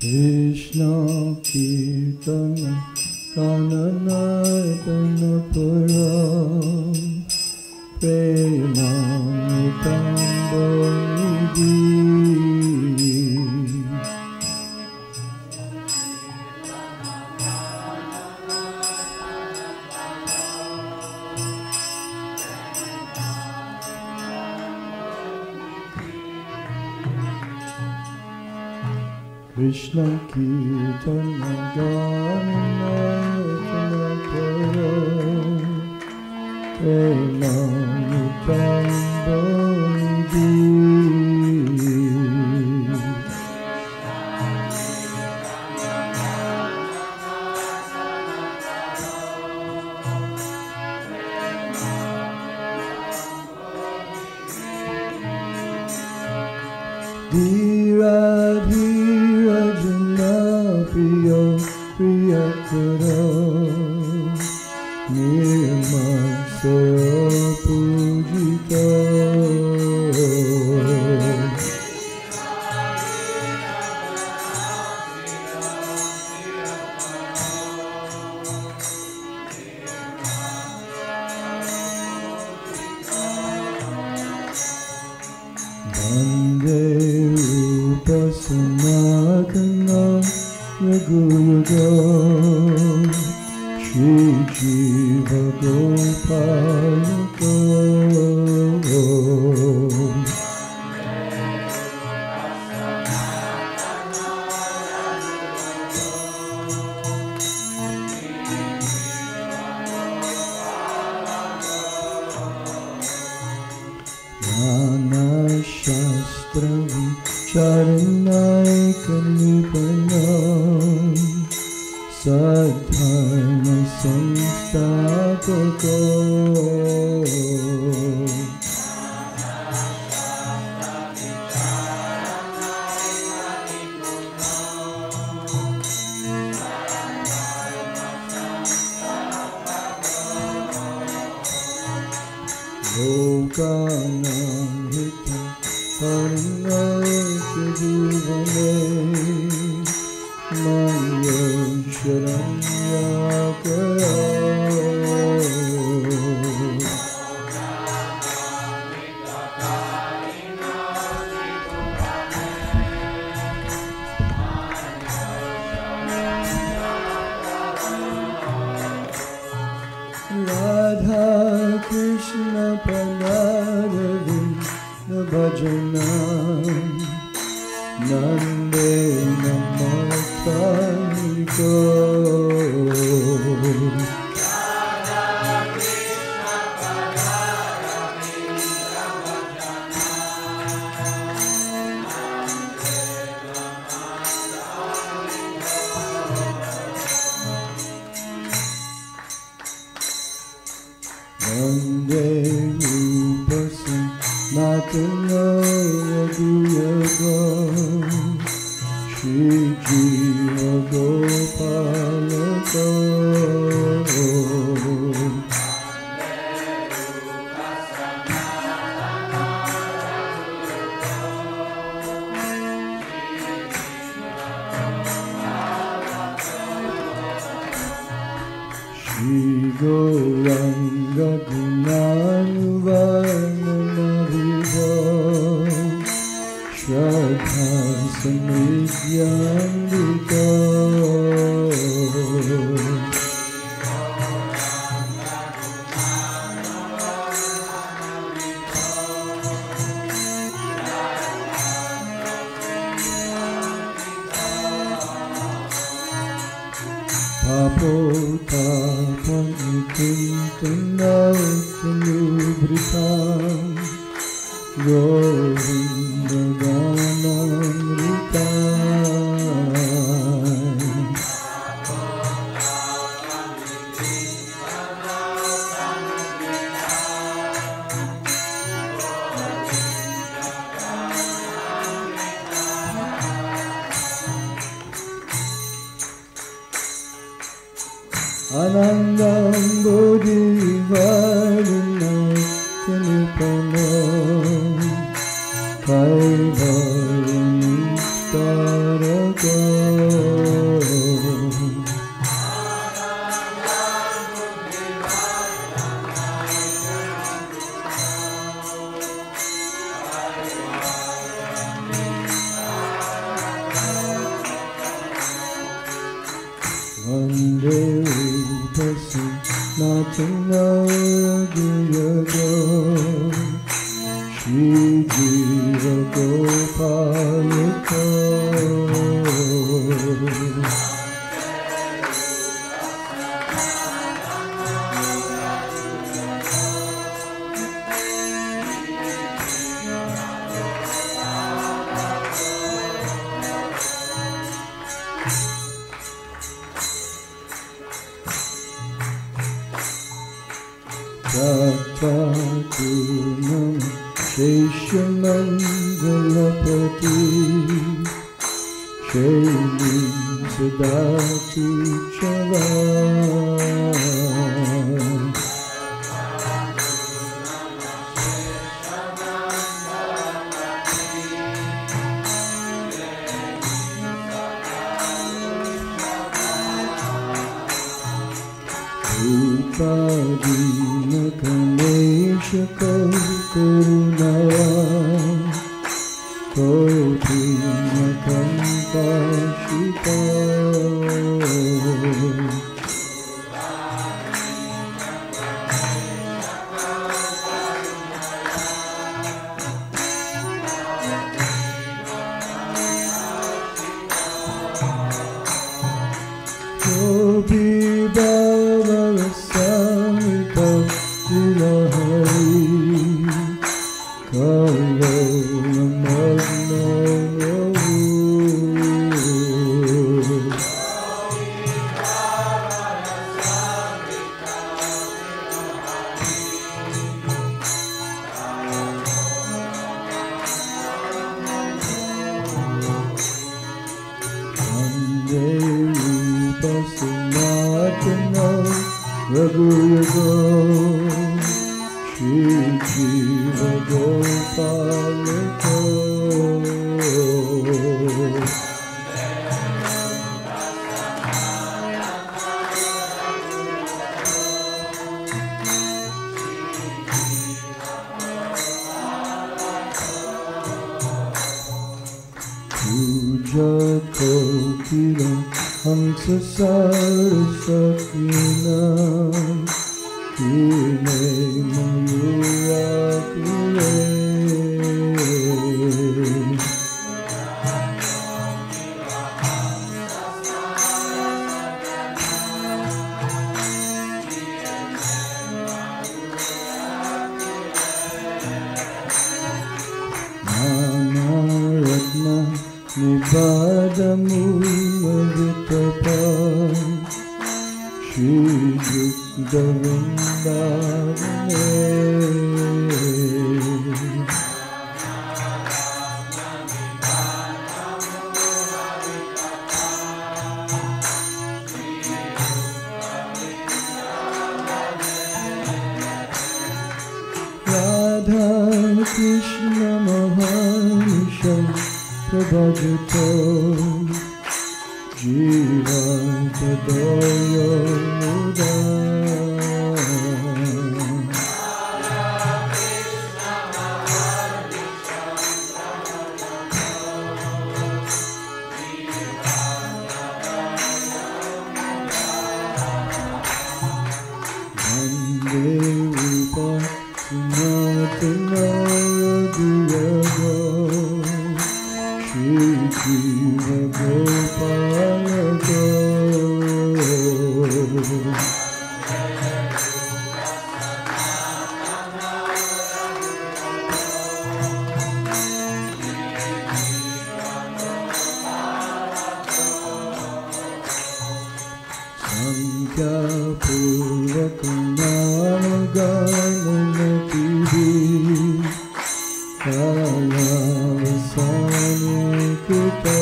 Krishna Kirtana Kananatana Puram Premamritambo Krishna Kirtana Gananatana Puram Premamritambo Dhira Dhira Jana Priya Priyakara Nirmasaya Pujita Vande Rupa Sanatana Raghuyaga Shri Jiva Gopalaka Nana Shastra Vicharanayaka Nipanam Sadharma Samstapaka Lokanam Hitam Harinayaka Jivane Maya Sharanyaka Radha Krishna Panadavinda Bhajanam Nande Namatariko Vande Rupa Sanatana Raghuyaga Shri Jiva Gopalaka Shri Gauranga Gunanuvarnanaviva Shraddha Samridyandika Papotapam Kintanaupanubritam Govinda Ganamritam Anandam Bodhivardhanam Kanipanam Kaivaram Taraka Natinadyago Shri Jiva Gopalaka Tatunam Sheshamandalapati Shailim Sadati Chavan Upadina Ganesha Karuna Kotina Kampashita Gopi Baba Samita Dilahari Kalo Namagna Raghuyago Shri Jiva Gopalaka Puja Kokila Hamsa Sarasakina Kine Mayura Kure Nana Ratna Nibadamulavitapa Shri Yukdavindavane Radha Krishna Mahanisham Prabhajito Jiva Tadoyo Muda Vande Rupa Sinatinadyago Shri Jiva Gopalaka Sankhya Purvakanamagananatihi Kalavasani Kuta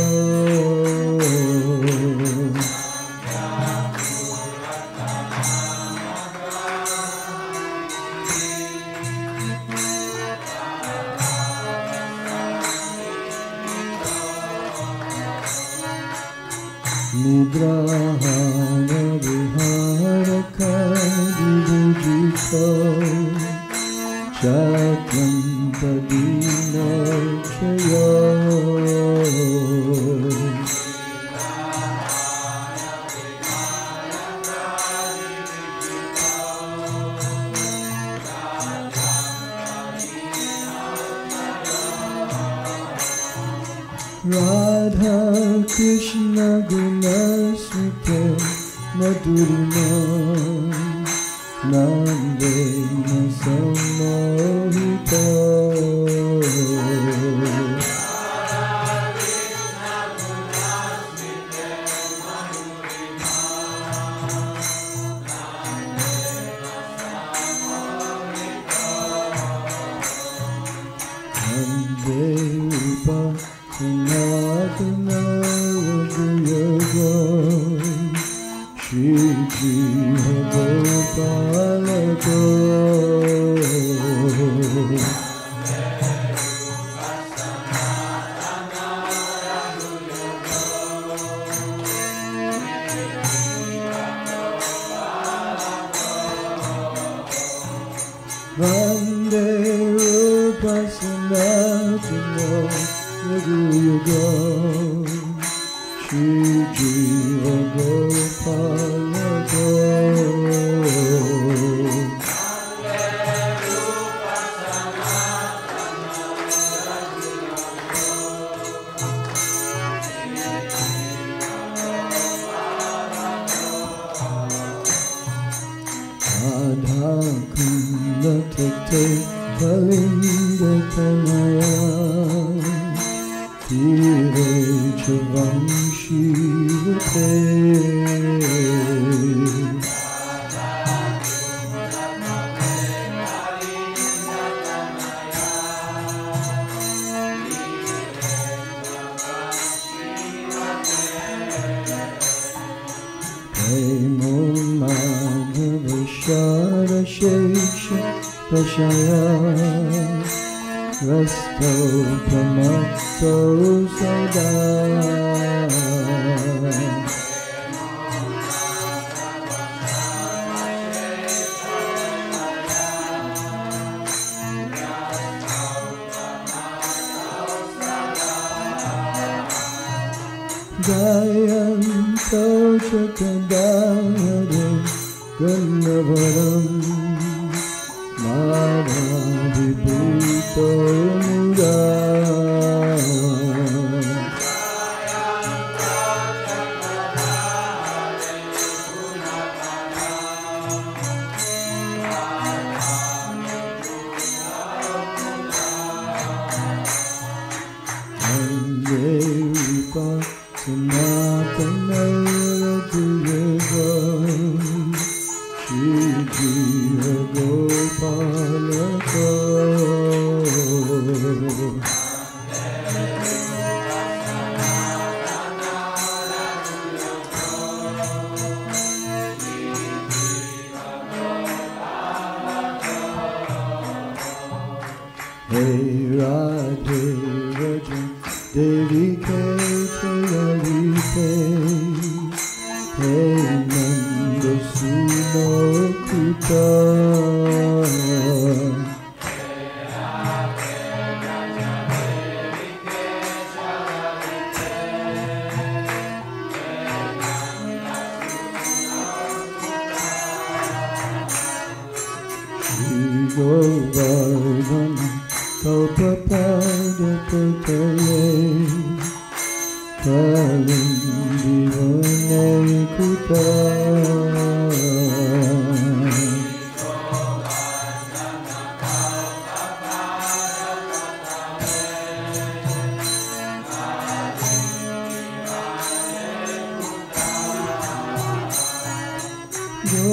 Nidrahana Viharaka Vivujita Chakranta Dina Chaya Radha Krishna Gunasmita Madhurima Nandena Samohita Derupa Sanatana Raghuyaga Shri Jiva Gopalaka Vande Rupa Sanatana Raghuyaga Shri Jiva Gopalaka Radha Kunda Tate Kalinga Tanaya Tire Chavanshi Vate Premo Madhava Shara Shesha Pashaya Rasto Pramatto Sada Jayanto Chakadayare Gannavaram Madhavibhuto Mura Rupa Sanatana Raghuyaga Shri Jiva Gopalaka Hey Radhe Rajan Devi Kechalarite Hey Nanda Suno Kuta Shri Govardhan Kalpapada Pataye Kalindi Vanai Kuta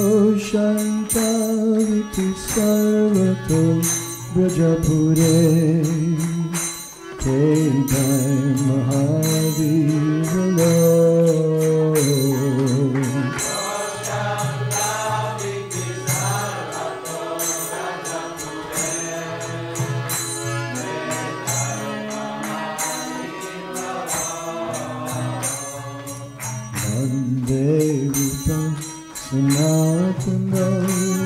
Goshanta Viti Sarvato Brajapure Kedai Mahavira Vande Rupa Sanatana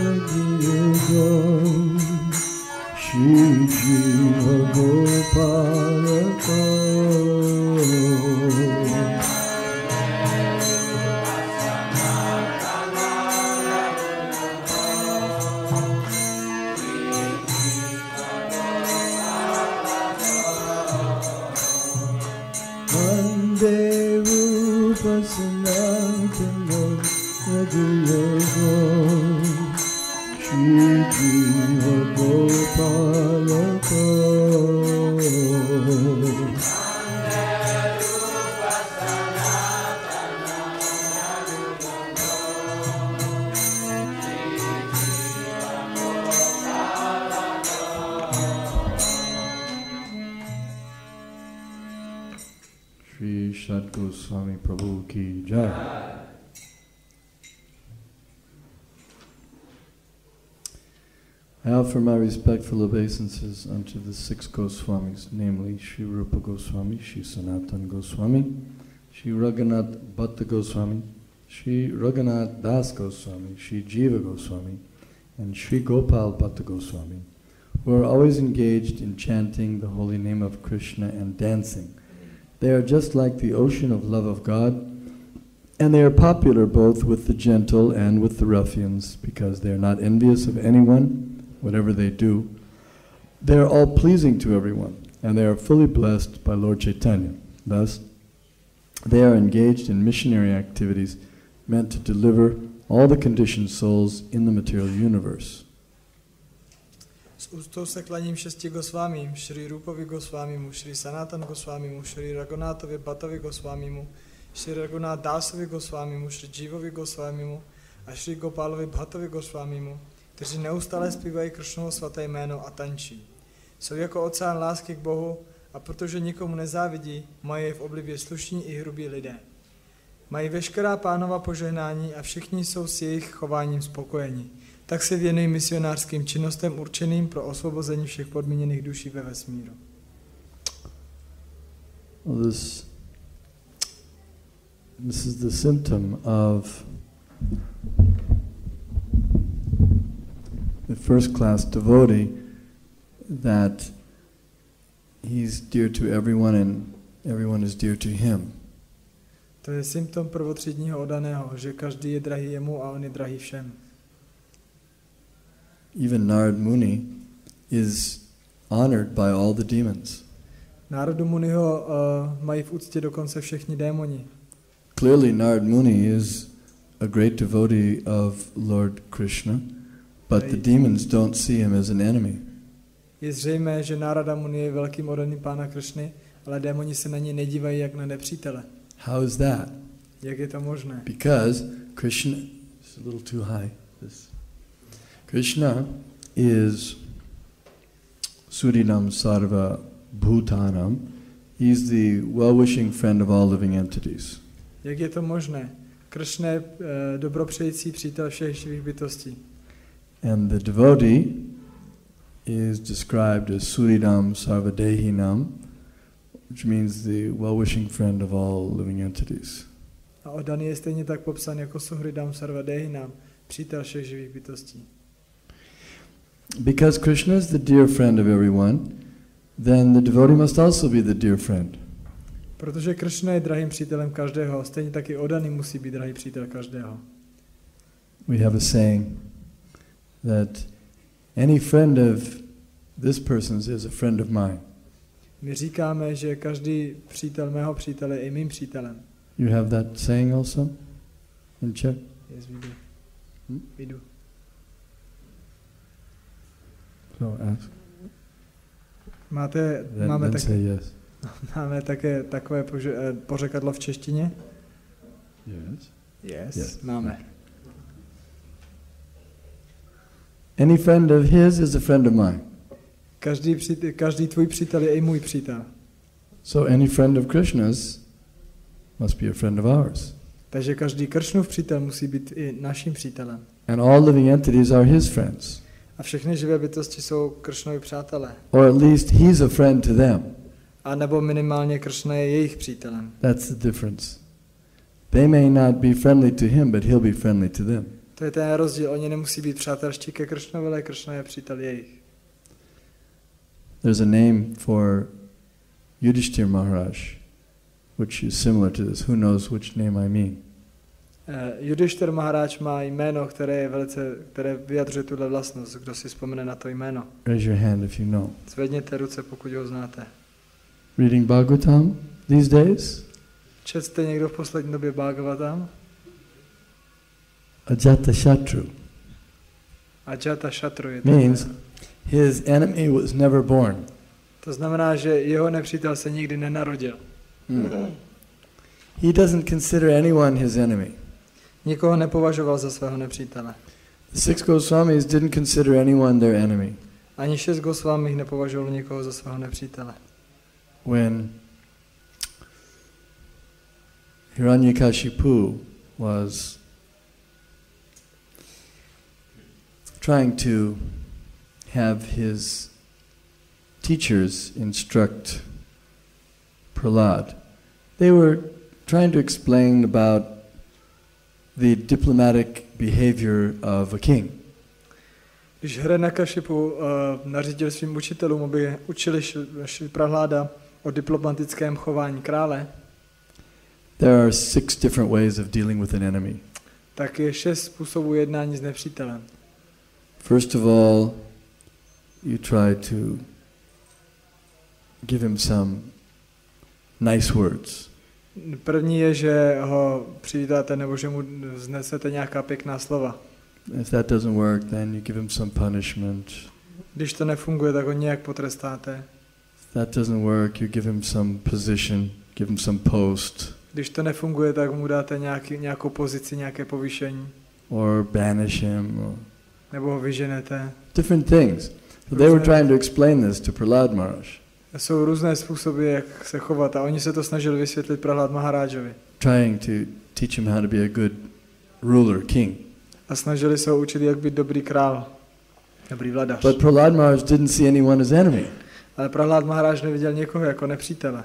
Raghuyaga Shri Jiva Gopalaka Rupa Sanatana Yaduyego Shri Jiva Gopalako Shat Goswami Prabhu ki jai. I offer my respectful obeisances unto the 6 Goswamis, namely Sri Rupa Goswami, Sri Sanatana Goswami, Sri Raghunath Bhatta Goswami, Sri Raghunath Das Goswami, Sri Jiva Goswami, and Sri Gopal Bhatta Goswami, who are always engaged in chanting the holy name of Krishna and dancing. They are just like the ocean of love of God, and they are popular both with the gentle and with the ruffians, because they are not envious of anyone, whatever they do. They are all pleasing to everyone, and they are fully blessed by Lord Chaitanya. Thus, they are engaged in missionary activities meant to deliver all the conditioned souls in the material universe. S úctou se klaním 6 Gosvámím, Šri Rupovi Gosvámimu, Šri Sanatana Gosvámimu, Šri Raghunathovi Bhattovi Gosvámimu, Šri Raghunath Dásovi Gosvámimu, Šri Jivovi Gosvámimu a Šri Gopalovi Bhattovi Gosvámimu, kteří neustále zpívají Kršnovo svaté jméno a tančí. Jsou jako oceán lásky k Bohu a protože nikomu nezávidí, mají je v oblibě slušní i hrubí lidé. Mají veškerá Pánova požehnání a všichni jsou s jejich chováním spokojeni. Tak se věnují misionářským činnostem určeným pro osvobození všech podmíněných duší ve vesmíru. Well, this is the symptom of the first class devotee, that he's dear to everyone and everyone is dear to him. To je symptom prvotřídního oddaného, že každý je drahý jemu a on je drahý všem. Even Narad Muni is honored by all the demons. Národu Muniho mají v úctě dokonce všichni démoni. Clearly Narad Muni is a great devotee of Lord Krishna, but the demons don't see him as an enemy. Je zřejmé, že Nárada Muni je velkým oddaným Pána Krishny, ale démoni se na něj nedívají jak na nepřítele. How is that? Jak je to možné? Because Krishna is a little too high. Krishna is Surinam Sarva Bhutanam. He's the well-wishing friend of all living entities. Jak je to možné? Krishna je dobropřející přítel všech živých bytostí. And the devotee is described as Suridam Sarvadehinam, which means the well-wishing friend of all living entities. A oddaný je stejně tak popsán jako Suhridam Sarvadehinam, přítel všech živých bytostí. Because Krishna is the dear friend of everyone, then the devotee must also be the dear friend. Protože Krishna je drahým přítelem každého, stejně taky oddaný musí být drahý přítel každého. We have a saying that any friend of this person's is a friend of mine. My říkáme, že každý přítel mého přítele je i mým přítelem. You have that saying also in Czech? Yes, we do. We do. So ask. Máme také takové pořekadlo v češtině? Yes. Máme. Any friend of his is a friend of mine. Každý tvůj přítel je i můj přítel. So any friend of Krishna's must be a friend of ours. Takže každý Krishnův přítel musí být i naším přítelem. And all living entities are his friends. A všechny živé bytosti jsou Krishnovi přátelé. Or at least he's a friend to them. A nebo minimálně Krishna je jejich přítelem. That's the difference. They may not be friendly to him, but he'll be friendly to them. To je ten rozdíl. Oni nemusí být přátelští ke Krishnovi, ale Krishna je přítel jejich. There's a name for Yudhishthira Maharaj, which is similar to this. Who knows which name I mean? Yudhishthira Maharaj má jméno, které vyjadřuje tuhle vlastnost. Kdo si vzpomene na to jméno? Raise your hand if you know. Zvedněte ruce, pokud ho znáte. Reading Bhagavatam these days? Četl jste někdo v poslední době Bhagavatam? Ajatashatru Ajatashatru je to. means his enemy was never born. To znamená, že jeho nepřítel se nikdy nenarodil. He doesn't consider anyone his enemy. Nikoho nepovažoval za svého nepřítele. The 6 Goswamis didn't consider anyone their enemy. Ani 6 Goswamích nepovažoval nikoho za svého nepřítele. When Hiranyakashipu was trying to have his teachers instruct Prahlad, they were trying to explain about the diplomatic behavior of a king. Když Hiranyakashipu nařídil svým učitelům, aby učili Prahláda o diplomatickém chování krále, there are 6 different ways of dealing with an enemy. tak je 6 způsobů jednání s nepřítelem. First of all, you try to give him some nice words. První je, že ho přivítáte nebo že mu vznesete nějaká pěkná slova. If that doesn't work, then you give him some punishment. Když to nefunguje, tak ho nějak potrestáte. If that doesn't work, you give him some position, give him some post. Když to nefunguje, tak mu dáte nějakou pozici, nějaké povýšení. Or banish him. Or Nebo ho vyženete. different things. So they were trying to explain this to Prahlad Maharaj. Jsou různé způsoby, jak se chovat a oni se to snažili vysvětlit Prahlad Maharájovi. Trying to teach him how to be a good ruler, king. A snažili se ho učit, jak být dobrý král, dobrý vladař. But Prahlad Maharaj didn't see anyone as enemy. Ale Prahlad Maharáj neviděl někoho jako nepřítele.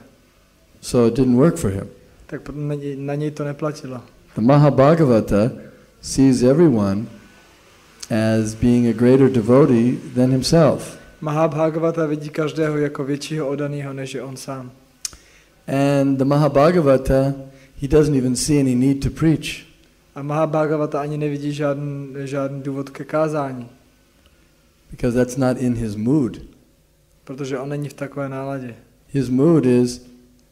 So it didn't work for him. Tak na něj to neplatilo. The Mahabhagavata sees everyone as being a greater devotee than himself. Mahabhagavata vidí každého jako většího oddaného, než je on sám. And the Mahabhagavata, he doesn't even see any need to preach. A Mahabhagavata ani nevidí žádný důvod ke kázání. Because that's not in his mood. Protože on není v takové náladě. His mood is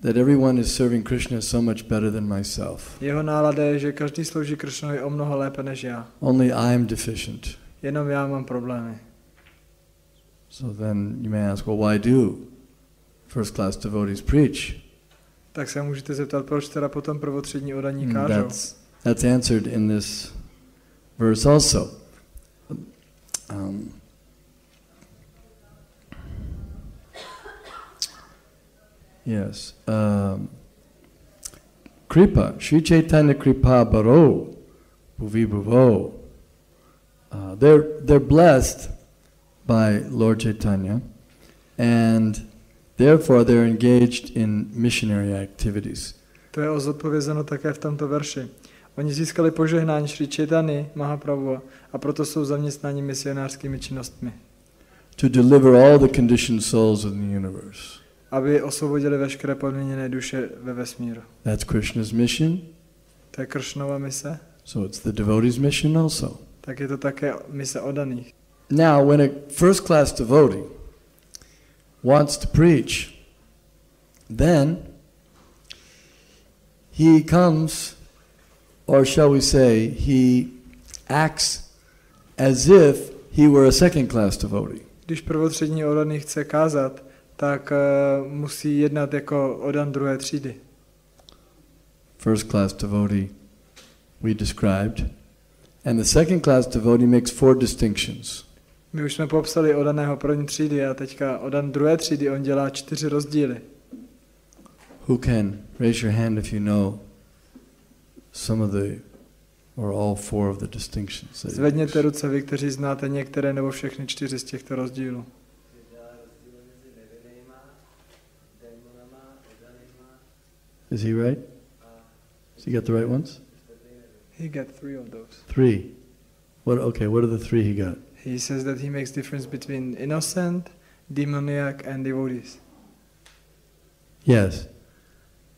that everyone is serving Krishna so much better than myself. Jeho nálada je, že každý slouží Krishnovi o mnoho lépe než já. Only I am deficient. Jenom já mám problémy. So then you may ask, well, why do first class devotees preach? Tak se můžete zeptat, proč teda potom prvotřídní oddaní kážou. That's answered in this verse also. Yes. Kripa, Sri Chaitanya Kripa Baro, Bhuvi Bhuvo. They're blessed by Lord Chaitanya, and therefore they're engaged in missionary activities. To je zodpovězeno také v tomto verši. Oni získali požehnání Sri Chaitanya Mahaprabhu a proto jsou zaměstnáni misionářskými činnostmi. To deliver all the conditioned souls of the universe. Aby osvobodili veškeré podmíněné duše ve vesmíru. That's Krishna's mission. To je Krishnova mise. So it's the devotee's mission also. Tak je to také mise oddaných. Now, when a first-class devotee wants to preach, then he comes, or shall we say, he acts as if he were a second-class devotee. Když prvotřídní oddaný chce kázat, tak musí jednat jako oddan druhé třídy. First-class devotee we described, and the second-class devotee makes 4 distinctions. My už jsme popsali oddaného první třídy a teďka oddan druhé třídy, on dělá 4 rozdíly. Who can raise your hand if you know some of the, or all 4 of the distinctions? Zvedněte ruce vy, kteří znáte některé nebo všechny 4 z těchto rozdílů. Is he right? Does he get the right ones? He got 3 of those. 3. What are the 3 he got? He says that he makes difference between innocent, demoniac and devotees. Yes.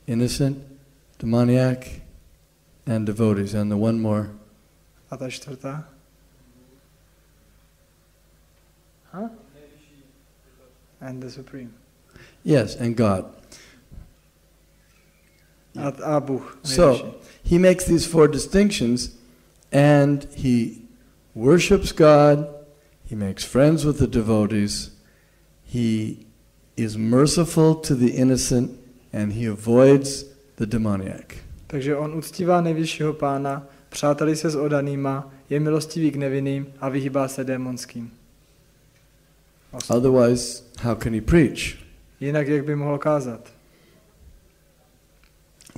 Innocent, demoniac, and devotees. And the one more? A ta čtvrtá? Huh? And the supreme. Yes, and God. a Bůh. So, he makes these 4 distinctions and he worships God, he makes friends with the devotees, he is merciful to the innocent and he avoids the demoniac. Takže on uctívá nejvyššího pána, přátelí se s odanýma, je milostivý k nevinným a vyhýbá se démonským. Otherwise, how can he preach? Jinak jak by mohl kázat?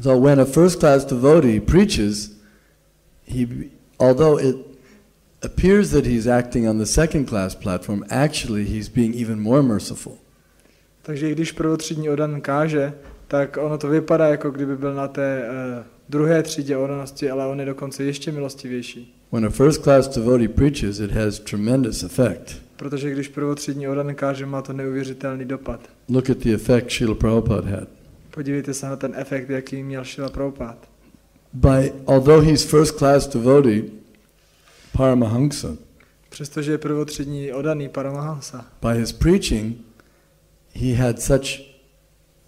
So when a first-class devotee preaches, although it appears that he's acting on the second-class platform, actually he's being even more merciful. Takže když prvotřídní odan káže, tak ono to vypadá, jako kdyby byl na té druhé třídě odanosti, ale on je dokonce ještě milostivější. When a first-class devotee preaches, it has tremendous effect. Protože když prvotřídní odan káže, má to neuvěřitelný dopad. Look at the effect Srila Prabhupada had. Podívejte se na ten efekt, jaký měl Srila Prabhupada. Although he's first-class devotee, Paramahansa, přestože je prvotřídní odaný Paramahansa, by his preaching, he had such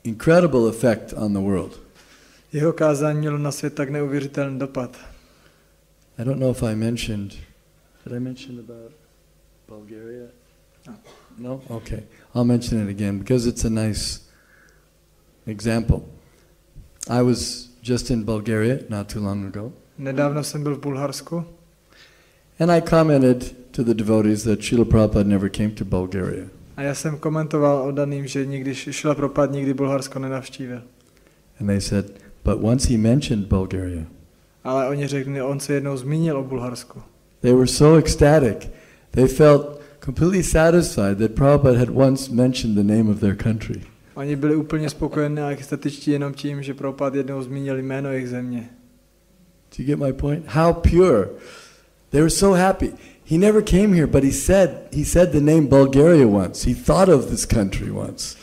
incredible effect on the world. Jeho kázání mělo na svět tak neuvěřitelný dopad. I don't know if I mentioned, did I mention about Bulgaria? No? Okay. I'll mention it again because it's a nice example. I was just in Bulgaria not too long ago. Nedávno jsem byl v Bulharsku. And I commented to the devotees that Srila Prabhupada never came to Bulgaria. A já jsem komentoval odaným, že nikdy Srila Prabhupada nikdy Bulharsko nenavštívil. And they said, but once he mentioned Bulgaria. Ale oni řekli, on se jednou zmínil o Bulharsku. They were so ecstatic. They felt completely satisfied that Prabhupada had once mentioned the name of their country. Oni byli úplně spokojení a extatičtí jenom tím, že Prabhupada jednou zmínil jméno jejich země. Do you get my point? How pure. They were so happy. He never came here, but he said the name Bulgaria once. He thought of this country once.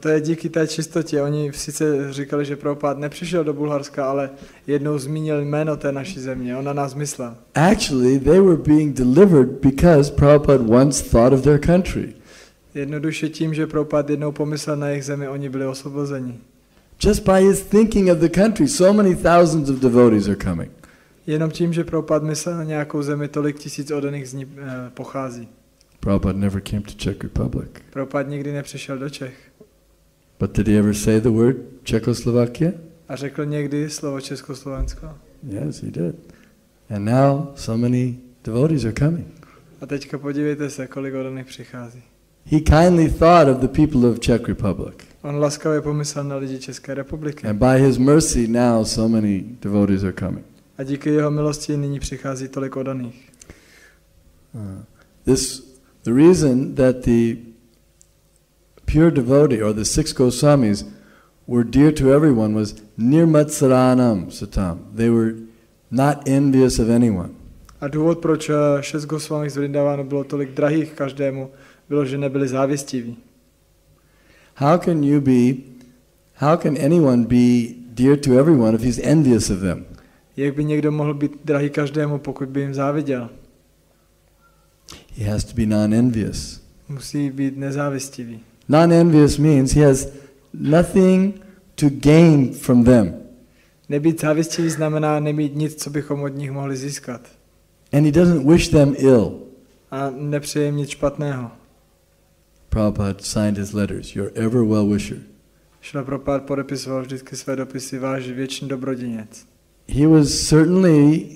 To je díky té čistotě. Oni sice říkali, že Prabhupada nepřišel do Bulharska, ale jednou zmínil jméno té naší země. On na nás myslel. Actually, they were being delivered because Prabhupada once thought of their country. Jednoduše tím, že Prabhupada jednou pomyslel na jejich zemi, oni byli osvobozeni. Just by his thinking of the country, so many thousands of devotees are coming. Jenom tím, že Prabhupada myslel na nějakou zemi, tolik tisíc odaných z ní pochází. Prabhupada never came to Czech Republic. Prabhupada nikdy nepřišel do Čech. But did he ever say the word Czechoslovakia? A řekl někdy slovo Československo? Yes, he did. And now so many devotees are coming. A teďka podívejte se, kolik odaných přichází. He kindly thought of the people of Czech Republic. On laskavě pomyslel na lidi České republiky. And by his mercy now so many devotees are coming. A díky jeho milosti nyní přichází tolik odaných. The reason that the pure devotee or the 6 Goswamis were dear to everyone was nirmatsaranam satam. They were not envious of anyone. A důvod, proč 6 Goswami z Vrindavánu bylo tolik drahých každému, bylo, že nebyli závistiví. How can anyone be dear to everyone if he's envious of them? Jak by někdo mohl být drahý každému, pokud by jim záviděl? He has to be non-envious. Musí být nezávistivý. Non-envious means he has nothing to gain from them. Nebýt závistivý znamená nemít nic, co bychom od nich mohli získat. And he doesn't wish them ill. A nepřeje jim nic špatného. Prabhupada signed his letters, your ever well-wisher. Šrila Prabhupada podepisoval vždycky své dopisy, váš věčný dobrodinec. He was certainly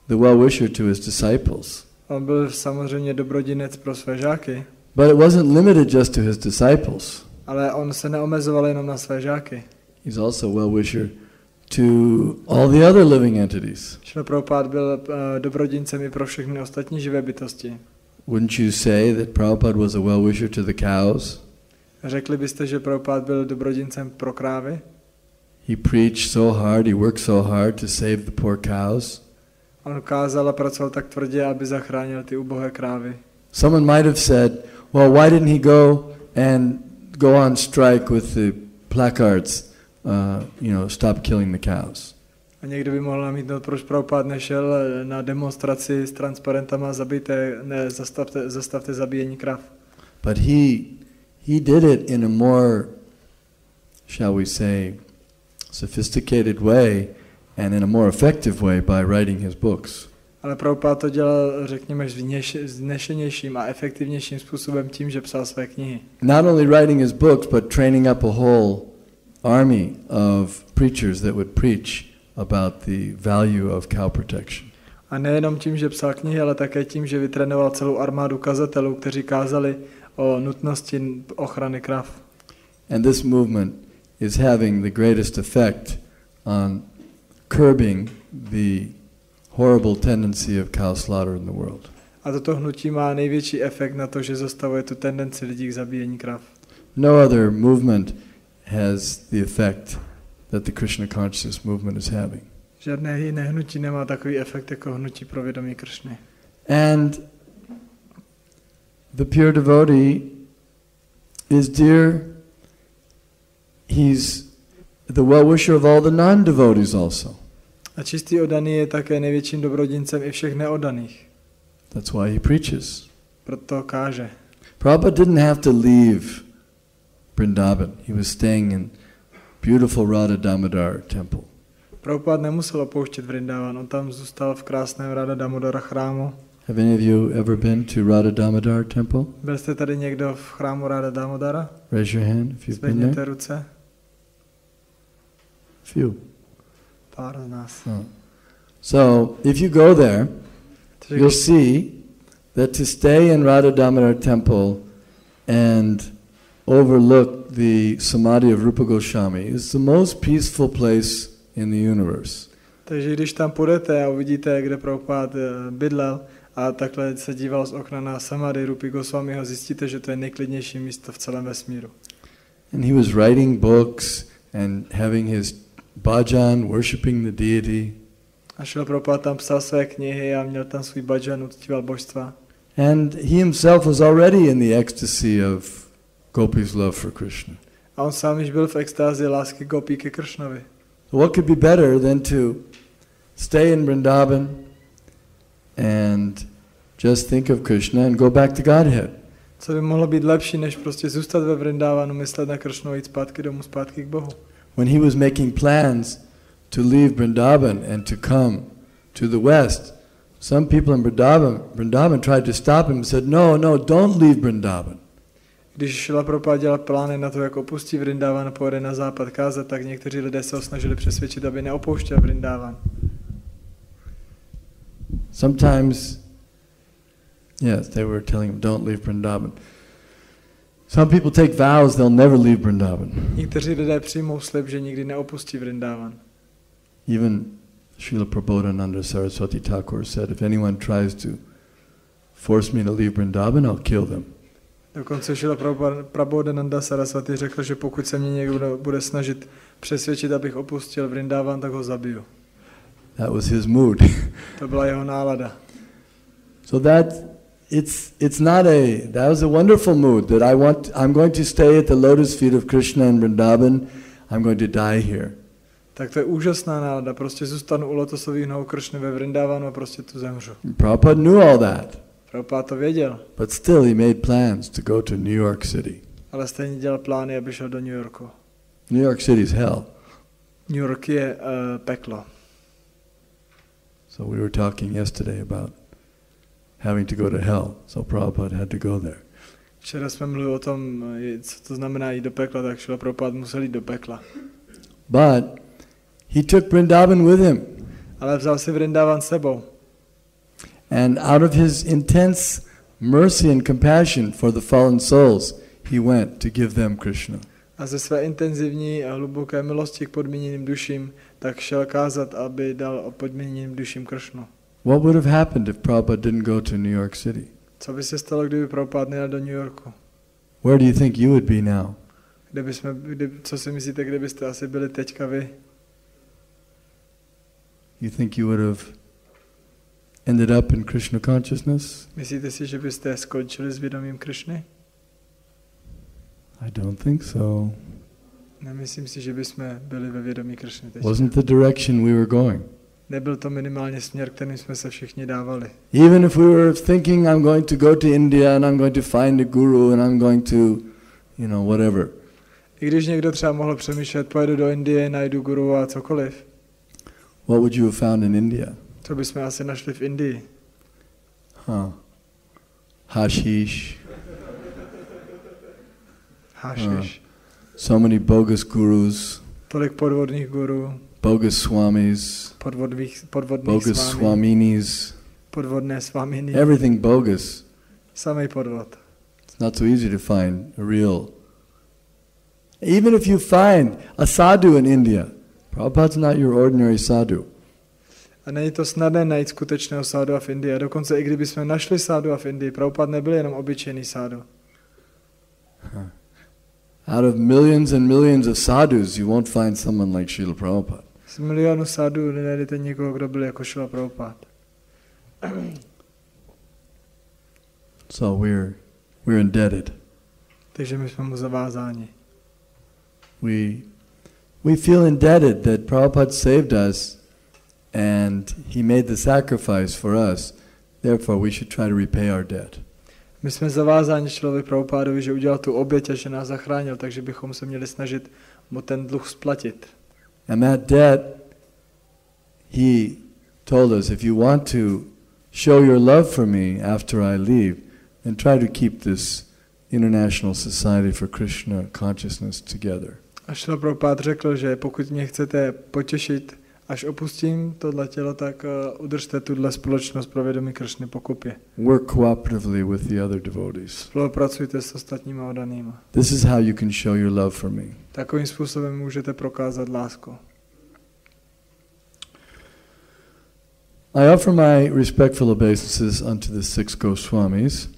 the well-wisher to his disciples. On byl samozřejmě dobrodinec pro své žáky. But it wasn't limited just to his disciples. Ale on se neomezoval jenom na své žáky. He's also well-wisher to all the other living entities. Šrila Prabhupada byl dobrodincem i pro všechny ostatní živé bytosti. Wouldn't you say that Prabhupada was a well-wisher to the cows? Řekli byste, že Prabhupada byl dobrodincem pro krávy? He preached so hard, he worked so hard to save the poor cows. On kázal a pracoval tak tvrdě, aby zachránil ty ubohé krávy. Someone might have said, well, why didn't he go on strike with the placards, stop killing the cows? A někdo by mohl namítnout, proč Prabhupada nešel na demonstraci s transparentama zastavte zabíjení krav. But he did it in a more, shall we say, sophisticated way and in a more effective way by writing his books. Ale Prabhupáda to dělal, řekněme, vznešenějším a efektivnějším způsobem tím, že psal své knihy. Not only writing his books, but training up a whole army of preachers that would preach about the value of cow protection. A nejenom tím, že psal knihy, ale také tím, že vytrénoval celou armádu kazatelů, kteří kázali o nutnosti ochrany krav. And this movement is having the greatest effect on curbing the horrible tendency of cow slaughter in the world. A toto hnutí má největší efekt na to, že zastavuje tu tendenci lidí k zabíjení krav. No other movement has the effect that the Krishna consciousness movement is having. Žádné jiné hnutí nemá takový efekt jako hnutí pro vědomí Krishny. And the pure devotee is dear. He's the well-wisher of all the non-devotees also. A čistý oddaný je také největším dobrodincem i všech neoddaných. That's why he preaches. Proto káže. Prabhupada didn't have to leave Vrindavan. He was staying in beautiful Radha Damodar temple. Prabhupada nemusel opouštět Vrindavan, on tam zůstal v krásném Radha Damodara chrámu. Have any of you ever been to Radha Damodar temple? Byl jste tady někdo v chrámu Radha Damodara? Raise your hand if you've been Zvedněte there. ruce. Few. Pár z nás. Oh. So, if you go there, you'll see that to stay in Radha Damodar temple and overlook the samadhi of Rupa Goswami is the most peaceful place in the universe. Takže když tam půjdete a uvidíte, kde Prabhupád bydlel a takhle se díval z okna na samadhi Rupy Goswamiho, zjistíte, že to je nejklidnější místo v celém vesmíru. And he was writing books and having his bhajan, worshipping the deity. A šel Prabhupád tam psal své knihy a měl tam svůj bhajan, uctíval božstva. And he himself was already in the ecstasy of Gopi's love for Krishna. A on sám již byl v extázi lásky Gopí ke Kršnovi. So what could be better than to stay in Vrindavan and just think of Krishna and go back to Godhead? Co by mohlo být lepší, než prostě zůstat ve Vrindavanu, myslet na Kršnu a jít zpátky domů, zpátky k Bohu. When he was making plans to leave Vrindavan and to come to the west, some people in Vrindavan tried to stop him and said, no, don't leave Vrindavan. Když Šrila Prabhupáda dělal plány na to, jak opustí Vrindavan a pojede na západ kázat, tak někteří lidé se ho snažili přesvědčit, aby neopouštěl Vrindavan. Sometimes, yes, they were telling him, don't leave Vrindavan. Some people take vows they'll never leave Vrindavan. Někteří lidé přijmou slib, že nikdy neopustí Vrindavan. Even Srila Prabodhananda Saraswati Thakur said, if anyone tries to force me to leave Vrindavan, I'll kill them. Dokonce Srila Prabodhananda Saraswati řekl, že pokud se mě někdo bude snažit přesvědčit, abych opustil Vrindavan, tak ho zabiju. That was his mood. To byla jeho nálada. So that was a wonderful mood that I'm going to stay at the lotus feet of Krishna in Vrindavan. I'm going to die here. Tak to je úžasná nálada. Prostě zůstanu u lotosových nohou Kršny ve Vrindavanu a prostě tu zemřu. Prabhupada knew all that. Prabhupada to věděl. But still he made plans to go to New York City. Ale stejně dělal plány, aby šel do New Yorku. New York City is hell. New York je peklo. So we were talking yesterday about having to go to hell. So Prabhupada had to go there. Včera jsme mluvili o tom, co to znamená jít do pekla, tak Šrila Prabhupada musel jít do pekla. But he took Vrindavan with him. Ale vzal si Vrindavan sebou. And out of his intense mercy and compassion for the fallen souls, he went to give them Krishna. A ze své intenzivní a hluboké milosti k podmíněným duším, tak šel kázat, aby dal podmíněným duším Kršnu. What would have happened if Prabhupada didn't go to New York City? Co by se stalo, kdyby Prabhupada nejel do New Yorku? Where do you think you would be now? Co si myslíte, kde byste asi byli teďka vy? You think you would have ended up in Krishna consciousness? Myslíte si, že byste skončili s vědomím Kršny? I don't think so. Nemyslím si, že bychom byli ve vědomí Kršny teď. Wasn't the direction we were going. Nebyl to minimálně směr, kterým jsme se všichni dávali. Even if we were thinking I'm going to go to India and I'm going to find a guru and I'm going to, whatever. I když někdo třeba mohl přemýšlet, pojedu do Indie, najdu guru a cokoliv. What would you have found in India? Co bychom asi našli v Indii? Hashish. Hashish. So many bogus gurus. Tolik podvodných gurů. Bogus swamis. Podvodných bogus swami. swaminis. Podvodné swaminy. Everything bogus. Samej podvod. It's not so easy to find a real. Even if you find a sadhu in India, Prabhupada's not your ordinary sadhu. A není to snadné najít skutečného sádua v Indii. A dokonce i kdybychom našli sádua v Indii, Prabhupada nebyl jenom obyčejný sádu. Out of millions and millions of sadhus, you won't find someone like Srila Prabhupada. Z milionu sádů nenajdete někoho, kdo byl jako Srila Prabhupada. So we're indebted. Takže my jsme mu zavázáni. We feel indebted that Prabhupada saved us and he made the sacrifice for us. Therefore, we should try to repay our debt. My jsme zavázáni Šrilovi Prabhupádovi, že udělal tu oběť a že nás zachránil, takže bychom se měli snažit mu ten dluh splatit. And that debt, he told us, if you want to show your love for me after I leave, then try to keep this International Society for Krishna Consciousness together. A Šrila Prabhupád řekl, že pokud mě chcete potěšit, až opustím tohle tělo, tak udržte tuhle společnost pro vědomí Kršny pokupě. Work cooperatively with the other devotees. Spolupracujte s ostatníma oddanýma. This is how you can show your love for me. Takovým způsobem můžete prokázat lásku. I offer my respectful obeisances unto the 6 Goswamis,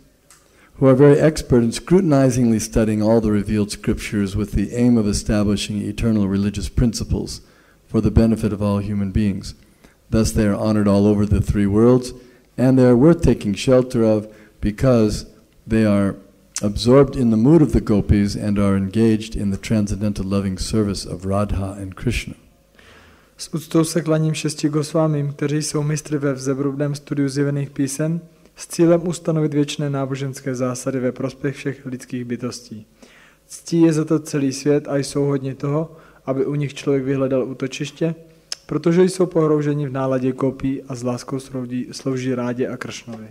who are very expert in scrutinizingly studying all the revealed scriptures with the aim of establishing eternal religious principles for the benefit of all human beings. Thus they are honored all over the 3 worlds, and they are worth taking shelter of because they are absorbed in the mood of the gopis and are engaged in the transcendental loving service of Radha and Krishna. S úctou se klaním 6 Gosvámím, kteří jsou mistry ve vzevrubném studiu zjevených písem, s cílem ustanovit věčné náboženské zásady ve prospěch všech lidských bytostí. Ctí je za to celý svět a jsou hodni toho, aby u nich člověk vyhledal útočiště, protože jsou pohrouženi v náladě gopí a s láskou slouží Rádě a Kršnovi.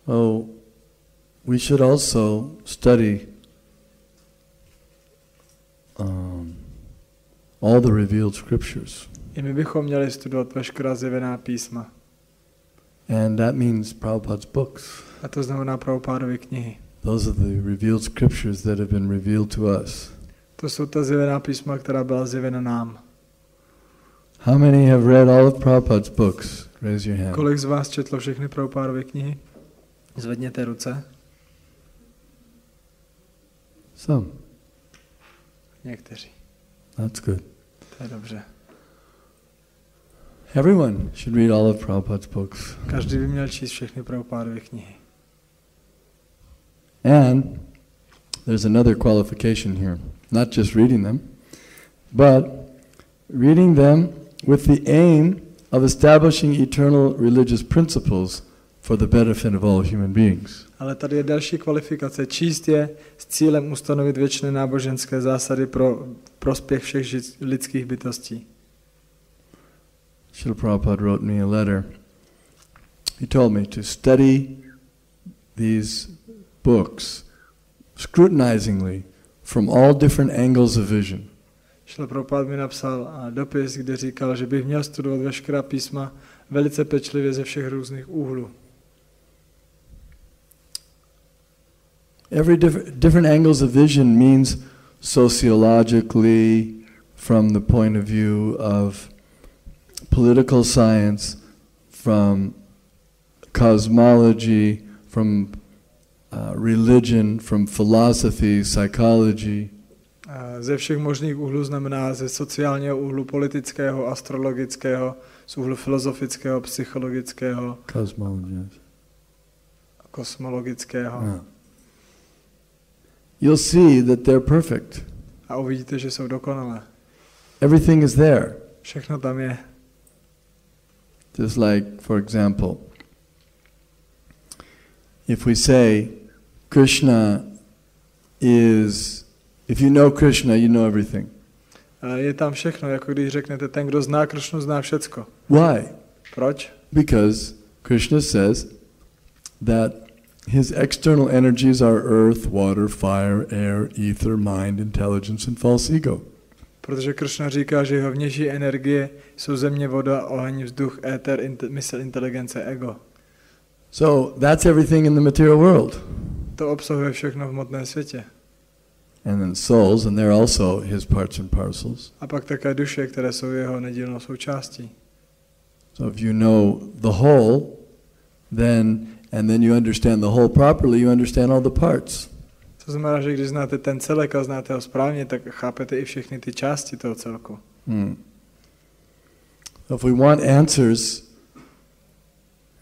Oh, we should also study all the revealed scriptures. I my bychom měli studovat veškerá zjevená písma. And that means Prabhupada's books. A to znamená Prabhupádovy knihy. Those are the revealed scriptures that have been revealed to us. To jsou ta zjevená písma, která byla zjevena nám. How many have read all of Prabhupada's books? Raise your hand. Kolik z vás četlo všechny Prabhupádovy knihy? Zvedněte ruce. Some. Někteří. That's good. To je dobře. Everyone should read all of Prabhupada's books. Každý by měl číst všechny Prabhupádovy knihy. And there's another qualification here. Not just reading them, but reading them with the aim of establishing eternal religious principles for the benefit of all human beings. Ale tady je další kvalifikace. Číst je s cílem ustanovit věčné náboženské zásady pro prospěch všech lidských bytostí. Srila Prabhupada wrote me a letter. He told me to study these books scrutinizingly from all different angles of vision. Srila Prabhupada mi napsal dopis, kde říkal, že bych měl studovat veškerá písma velice pečlivě ze všech různých úhlů. Every different angles of vision means sociologically, from the point of view of political science, from cosmology, from religion, from philosophy, psychology. Ze všech možných úhlů znamená ze sociálního úhlu, politického, astrologického, z úhlu filozofického, psychologického, kosmologického. Yeah. You'll see that they're perfect. A uvidíte, že jsou dokonalé. Everything is there. Všechno tam je. Just like, for example, if we say Krishna is, if you know Krishna, you know everything. Je tam všechno, jako když řeknete, ten, kdo zná Krishnu, zná všecko. Why? Proč? Because Krishna says that his external energies are earth, water, fire, air, ether, mind, intelligence and false ego. Protože Krishna říká, že jeho vnější energie jsou země, voda, oheň, vzduch, éter, mysl, inteligence, ego. So that's everything in the material world. To obsahuje všechno v hmotném světě. And then souls, and they're also his parts and parcels. A pak také duše, které jsou jeho nedílnou součástí. So if you know the whole, then you understand the whole properly, you understand all the parts. To znamená, že když znáte ten celek a znáte ho správně, tak chápete i všechny ty části toho celku. So if we want answers,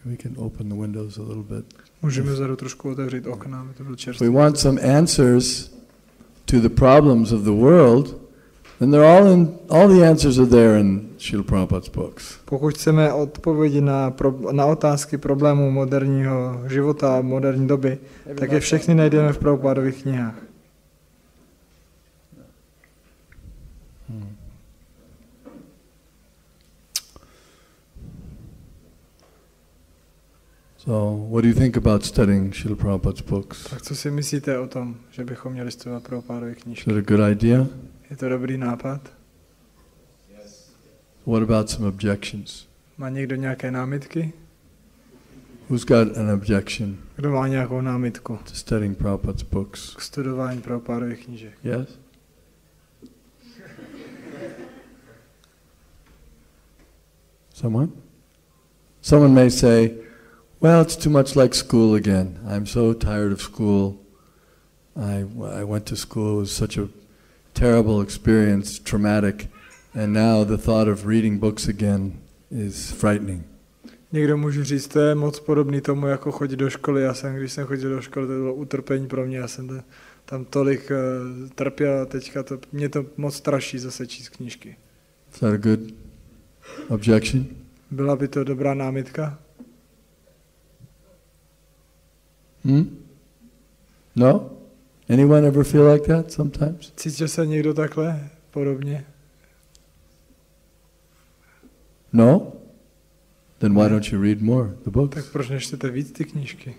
we can open the windows a little bit. Můžeme vzadu trošku otevřít okna, aby to bylo čerstvé. If we want some answers to the problems of the world, then all the answers are there in Srila Prabhupada's books. Pokud chceme odpovědi na otázky problémů moderního života a moderní doby, tak je všechny najdeme v Prabhupádových knihách. So, what do you think about studying Srila Prabhupada's books? Tak co si myslíte o tom, že bychom měli studovat Prabhupádovy knížky? Is that a good idea? Je to dobrý nápad? What about some objections? Má někdo nějaké námitky? Who's got an objection Kdo má nějakou námitku to studying Prabhupada's books? k studování Prabhupádových knížek? Yes? Someone? Someone may say, well, it's too much like school again. I'm so tired of school. I went to school, it was such a terrible experience, traumatic, and now the thought of reading books again is frightening. Někdo může říct, to je moc podobný tomu, jako chodit do školy. Když jsem chodil do školy, to bylo utrpení pro mě. Já jsem tam tolik trpěl a teďka mě to moc straší zase číst knížky. Is that a good objection? Byla by to dobrá námitka? No? Anyone ever feel like that sometimes? Cítil se někdo takhle podobně? No? Then why don't you read more the books? Tak proč nečtete víc ty knížky?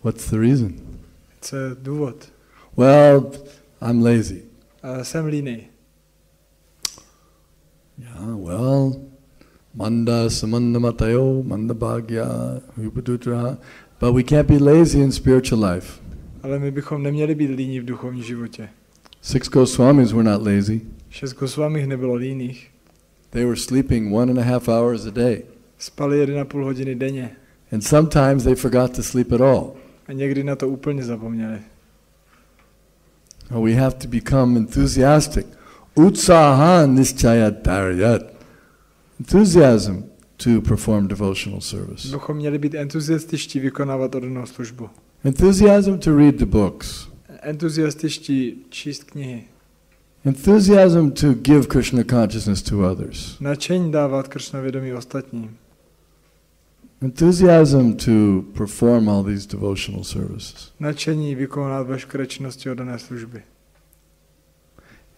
What's the reason? Co je důvod? Well, I'm lazy. Jsem línej. Yeah, well, manda samanda matayo, manda bhagya, vipadutra. But we can't be lazy in spiritual life. Ale my bychom neměli být líní v duchovním životě. 6 Goswamis were not lazy. 6 Goswamích nebylo líných. They were sleeping 1.5 hours a day. Spali 1,5 hodiny denně. And sometimes they forgot to sleep at all. A někdy na to úplně zapomněli. We have to become enthusiastic. Utsaha nischaya daryat. Enthusiasm to perform devotional service. Bychom měli být entuziastičtí vykonávat oddanou službu. Enthusiasm to read the books. Entuziastičtí číst knihy. Enthusiasm to give Krishna consciousness to others. Nadšení dávat Krishna vědomí ostatním. Enthusiasm to perform all these devotional services. Nadšení vykonat veškeré činnosti oddané služby.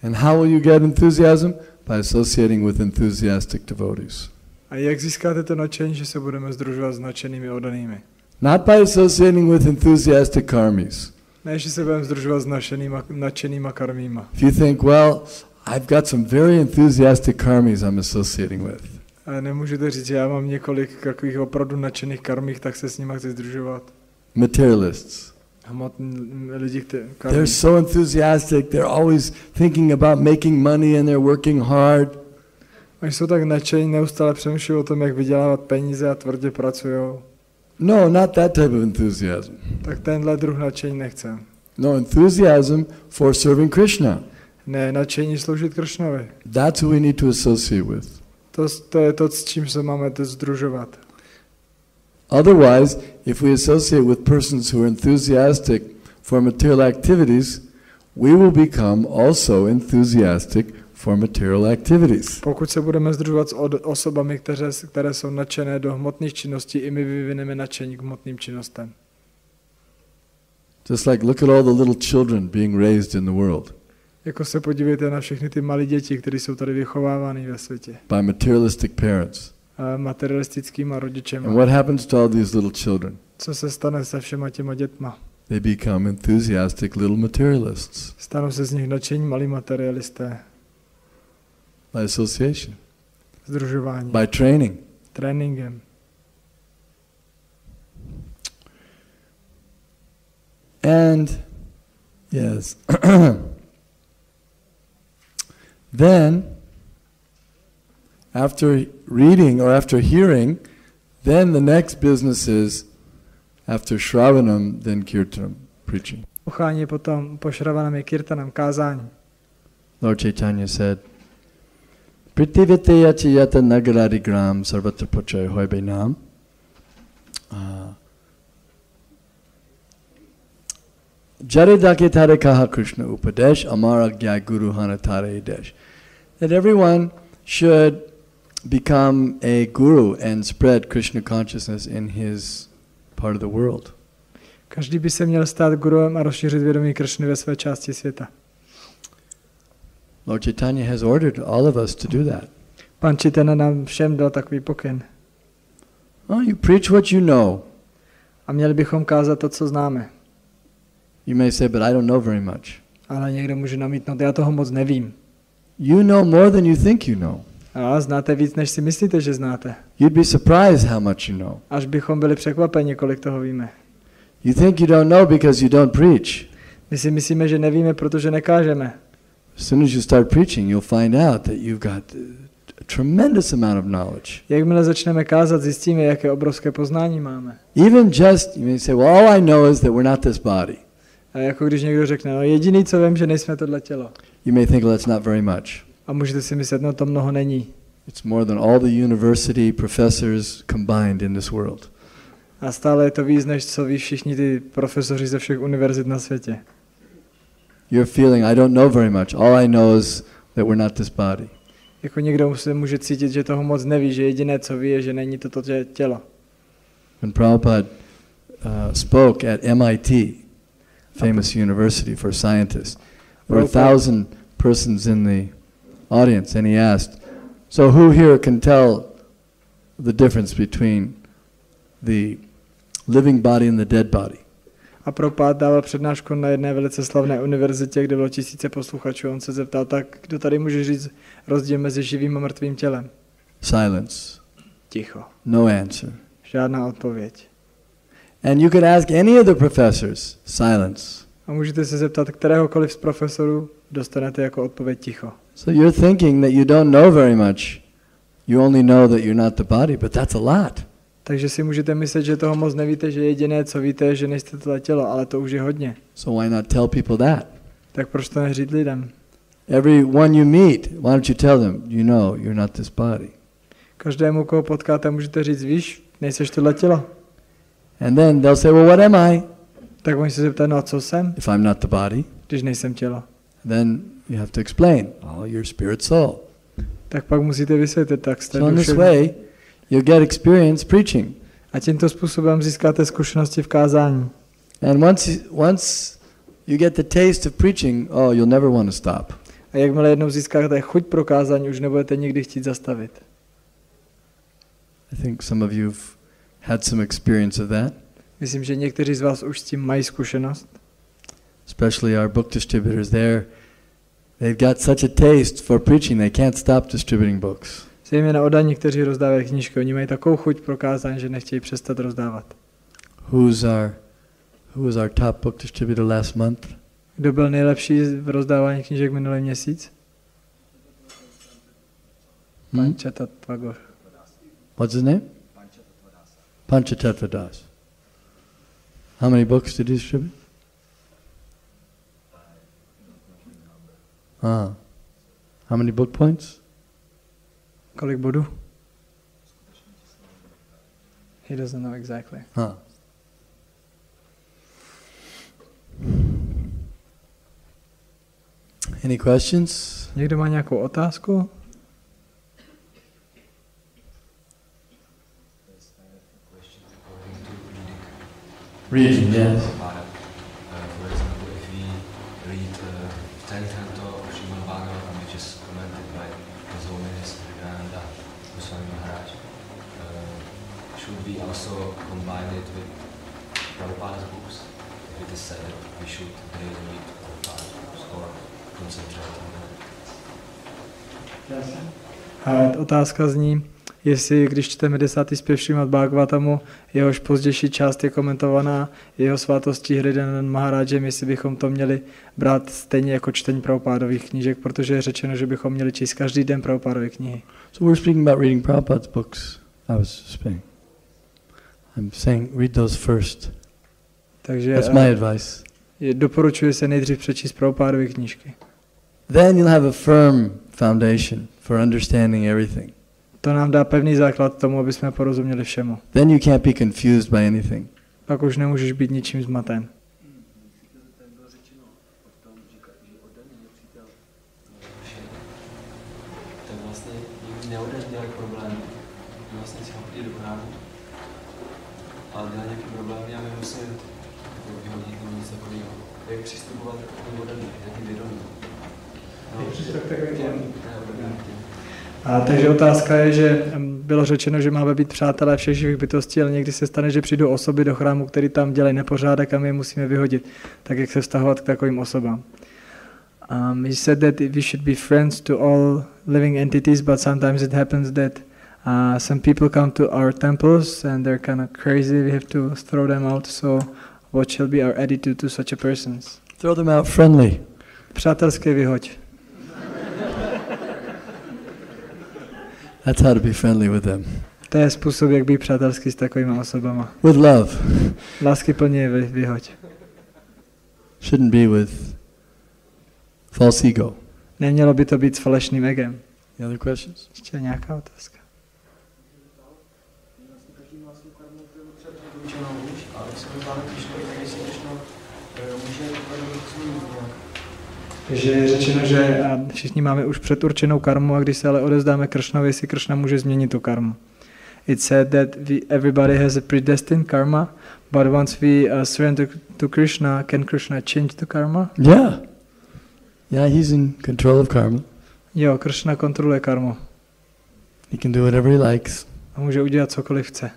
And how will you get enthusiasm? By associating with enthusiastic devotees. A jak získáte to nadšení, že se budeme sdružovat s nadšenými oddanými? Not by associating with enthusiastic karmis. Ne, že se budeme sdružovat s nadšenýma karmíma. If you think, well, I've got some very enthusiastic karmis I'm associating with. A nemůžete říct, že já mám několik takových opravdu nadšených karmích, tak se s nimi chci sdružovat. Materialists. Lidi, they're so enthusiastic, they're always thinking about making money and they're working hard. Oni jsou tak nadšení, neustále přemýšlejí o tom, jak vydělávat peníze a tvrdě pracují. No, not that type of enthusiasm. Tak tenhle druh nadšení nechcem. No, enthusiasm for serving Krishna. Ne, nadšení sloužit Krishnovi. That's who we need to associate with. To je to, s čím se máme sdružovat. Otherwise, if we associate with persons who are enthusiastic for material activities, we will become also enthusiastic for material activities. Pokud se budeme sdružovat s osobami, které jsou nadšené do hmotných činností, i my vyvineme nadšení k hmotným činnostem. Just like look at all the little children being raised in the world. Jako se podívejte na všechny ty malé děti, které jsou tady vychovávány ve světě. By materialistic parents. Materialistickýma rodičema. And what happens to all these little children? Co se stane se všema těma dětma? They become enthusiastic little materialists. Stanou se z nich nadšení malí materialisté. By association. Združování. By training. Tréninkem. And yes. Then after reading or after hearing, then the next business is after Shravanam, then Kirtanam, preaching. Pochání potom po Shravanam je Kirtanam, kázání. Lord Chaitanya said, Prithiviteya chiyata nagarari gram sarvatra pachaya hoibe nam. Jaridake tare kaha Krishna upadesh amara gya guru hana tare desh. That everyone should become a guru and spread Krishna consciousness in his part of the world. Každý by se měl stát guruem a rozšířit vědomí Krishny ve své části světa. Lord Chaitanya has ordered all of us to do that. Pan Chaitanya nám všem dal takový pokyn. Oh, you preach what you know. A měli bychom kázat to, co známe. You may say, but I don't know very much. Ale někdo může namítnout, já toho moc nevím. You know more than you think you know. A znáte víc, než si myslíte, že znáte. You'd be surprised how much you know. Až bychom byli překvapeni, kolik toho víme. You think you don't know because you don't preach. My si myslíme, že nevíme, protože nekážeme. As soon as you start preaching, you'll find out that you've got a tremendous amount of knowledge. Jakmile začneme kázat, zjistíme, jaké obrovské poznání máme. Even just, you may say, well, all I know is that we're not this body. A jako když někdo řekne, no jediný, co vím, že nejsme tohle tělo. You may think, well, that's not very much. A můžete si myslet, no to mnoho není. It's more than all the university professors combined in this world. A stále je to víc, než co ví všichni ty profesoři ze všech univerzit na světě. You're feeling, I don't know very much. All I know is that we're not this body. Jako někdo se může cítit, že toho moc neví, že jediné, co ví, je, že není toto tělo. When Prabhupada spoke at MIT, famous university for scientists, there were 1,000 persons in the audience, and he asked, so who here can tell the difference between the living body and the dead body? A Prabhupada dával přednášku na jedné velice slavné univerzitě, kde bylo tisíce posluchačů. On se zeptal, tak kdo tady může říct rozdíl mezi živým a mrtvým tělem? Silence. Ticho. No answer. Žádná odpověď. And you could ask any of the professors, silence. A můžete se zeptat kteréhokoliv z profesorů, dostanete jako odpověď ticho. So you're thinking that you don't know very much. You only know that you're not the body, but that's a lot. Takže si můžete myslet, že toho moc nevíte, že jediné, co víte, je, že nejste tohle tělo, ale to už je hodně. So why not tell people that? Tak proč to neříct lidem? Every one you meet, why don't you tell them, you know, you're not this body. Každému, koho potkáte, můžete říct, víš, nejseš tohle tělo. And then they'll say, well, what am I? Tak oni se zeptají, no a co jsem, If I'm not the body, když nejsem tělo. then you have to explain, oh, you're spirit soul. Tak pak musíte vysvětlit, tak jste So in this duše. way, you'll get experience preaching. A tímto způsobem získáte zkušenosti v kázání. And once you get the taste of preaching, oh, you'll never want to stop. A jakmile jednou získáte chuť pro kázání, už nebudete nikdy chtít zastavit. I think some of you've had some experience of that. Myslím, že někteří z vás už s tím mají zkušenost. Especially our book distributors there. They've got such a taste for preaching, they can't stop distributing books. Zejména odaní, kteří rozdávají knížky, oni mají takovou chuť pro kázání, že nechtějí přestat rozdávat. Who was our top book distributor last month? Kdo byl nejlepší v rozdávání knížek minulý měsíc? Panchatattva. What's his name? Panchatattva Das. How many books did he distribute? How many book points? Kolik bodů? He doesn't know exactly. Any questions? Někdo má nějakou otázku? Reading, yes. read the 10th canto of Srimad Bhagavatam, which is commented by Goswami and Goswami Maharaj. Should we also combine it with Prabhupada's books? It is said that we should daily read Prabhupada's books or concentrate on that. Otázka zní, jestli když čteme 10. zpěv Šrimad Bhagavatamu, jehož pozdější část je komentovaná jeho svátostí Hridayananda Maharájem, jestli bychom to měli brát stejně jako čtení Prabhupádových knížek, protože je řečeno, že bychom měli číst každý den Prabhupádovy knihy. So we're speaking about reading Prabhupada's books. I was speaking. I'm saying read those first. Takže that's my advice. Doporučuji se nejdřív přečíst Prabhupádovy knížky. Then you'll have a firm foundation for understanding everything. To nám dá pevný základ tomu, aby jsme porozuměli všemu. Then you can't be confused by anything. Pak už nemůžeš být ničím zmaten. To vlastně neodeš dělat problém. Vlastně si ho jde do chrámu, ale dělá nějaký problém, já mi musím vyhodit nebo něco takového. Jak přistupovat k tomu odemně, jaký vědomí. Takže otázka je, že bylo řečeno, že máme být přátelé všech živých bytostí, ale někdy se stane, že přijdou osoby do chrámu, který tam dělají nepořádek a my je musíme vyhodit. Tak jak se vztahovat k takovým osobám? He said that we should be friends to all living entities, but sometimes it happens that some people come to our temples and they're kind of crazy. We have to throw them out. So what shall be our attitude to such a person? Throw them out friendly. Přátelské vyhoď. That's how to be friendly with them. To je způsob, jak být přátelský s takovými osobama. With love. Láskyplně vyhoď. Shouldn't be with false ego. Nemělo by to být s falešným egem. Any other questions? Ještě nějaká otázka? Takže je řečeno, že všichni máme už předurčenou karmu a když se ale odevzdáme Kršnovi, si Kršna může změnit tu karmu. It said that everybody has a predestined karma, but once we surrender to Krishna, can Krishna change the karma? Yeah. Yeah, he's in control of karma. Jo, Kršna kontroluje karmu. He can do whatever he likes. A může udělat cokoliv chce.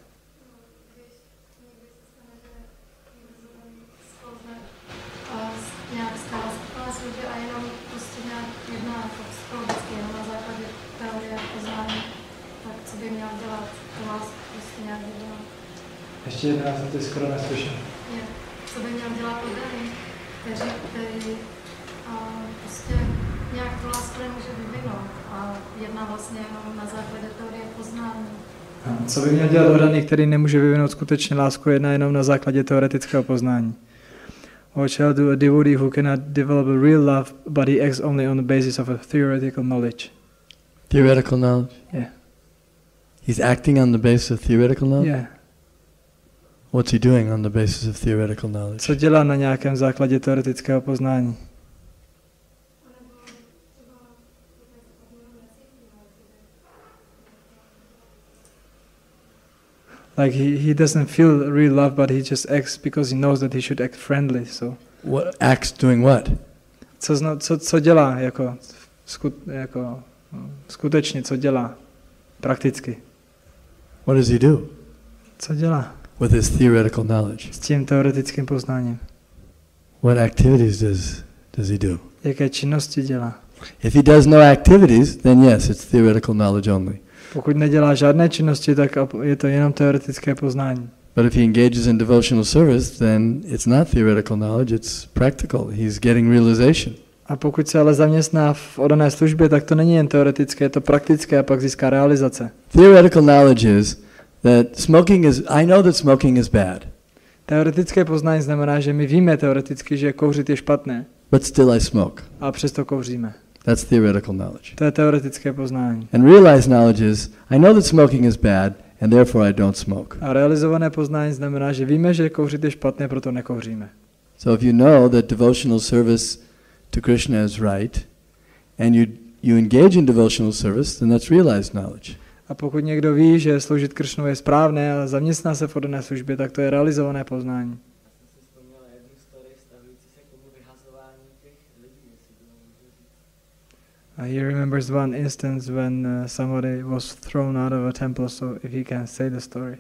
Ještě jednou, já jsem to skoro neslyšel. Co by měl dělat lidem, kteří prostě nějak tu lásku nemůže vyvinout a jedná vlastně jenom na základě teorie poznání. Co by měl dělat odaný, který nemůže vyvinout skutečně lásku, jedná jenom na základě teoretického poznání? What shall do a devotee who cannot develop a real love, but he acts only on the basis of a theoretical knowledge? Theoretical knowledge? Yeah. He's acting on the basis of theoretical knowledge? Yeah. What's he doing on the basis of theoretical knowledge? Co dělá na nějakém základě teoretického poznání? Like he doesn't feel real love, but he just acts because he knows that he should act friendly. So. What acts doing what? Co dělá jako skutečně, co dělá prakticky? What does he do? Co dělá? With his theoretical knowledge. S tím teoretickým poznáním. What activities does he do? Jaké činnosti dělá? If he does no activities, then yes, it's theoretical knowledge only. Pokud nedělá žádné činnosti, tak je to jenom teoretické poznání. But if he engages in devotional service, then it's not theoretical knowledge, it's practical. He's getting realization. A pokud se ale zaměstná v oddané službě, tak to není jen teoretické, je to praktické a pak získá realizace. Theoretical knowledge is that I know that smoking is bad. Teoretické poznání znamená, že my víme teoreticky, že kouřit je špatné. But still I smoke. A přesto kouříme. That's theoretical knowledge. To je teoretické poznání. And realized knowledge is, I know that smoking is bad, and therefore I don't smoke. A realizované poznání znamená, že víme, že kouřit je špatné, proto nekouříme. So if you know that devotional service to Krishna is right, and you engage in devotional service, then that's realized knowledge. A pokud někdo ví, že sloužit Kršnu je správné a zaměstná se v oddané službě, tak to je realizované poznání. He remembers one instance when somebody was thrown out of a temple, so if he can say the story.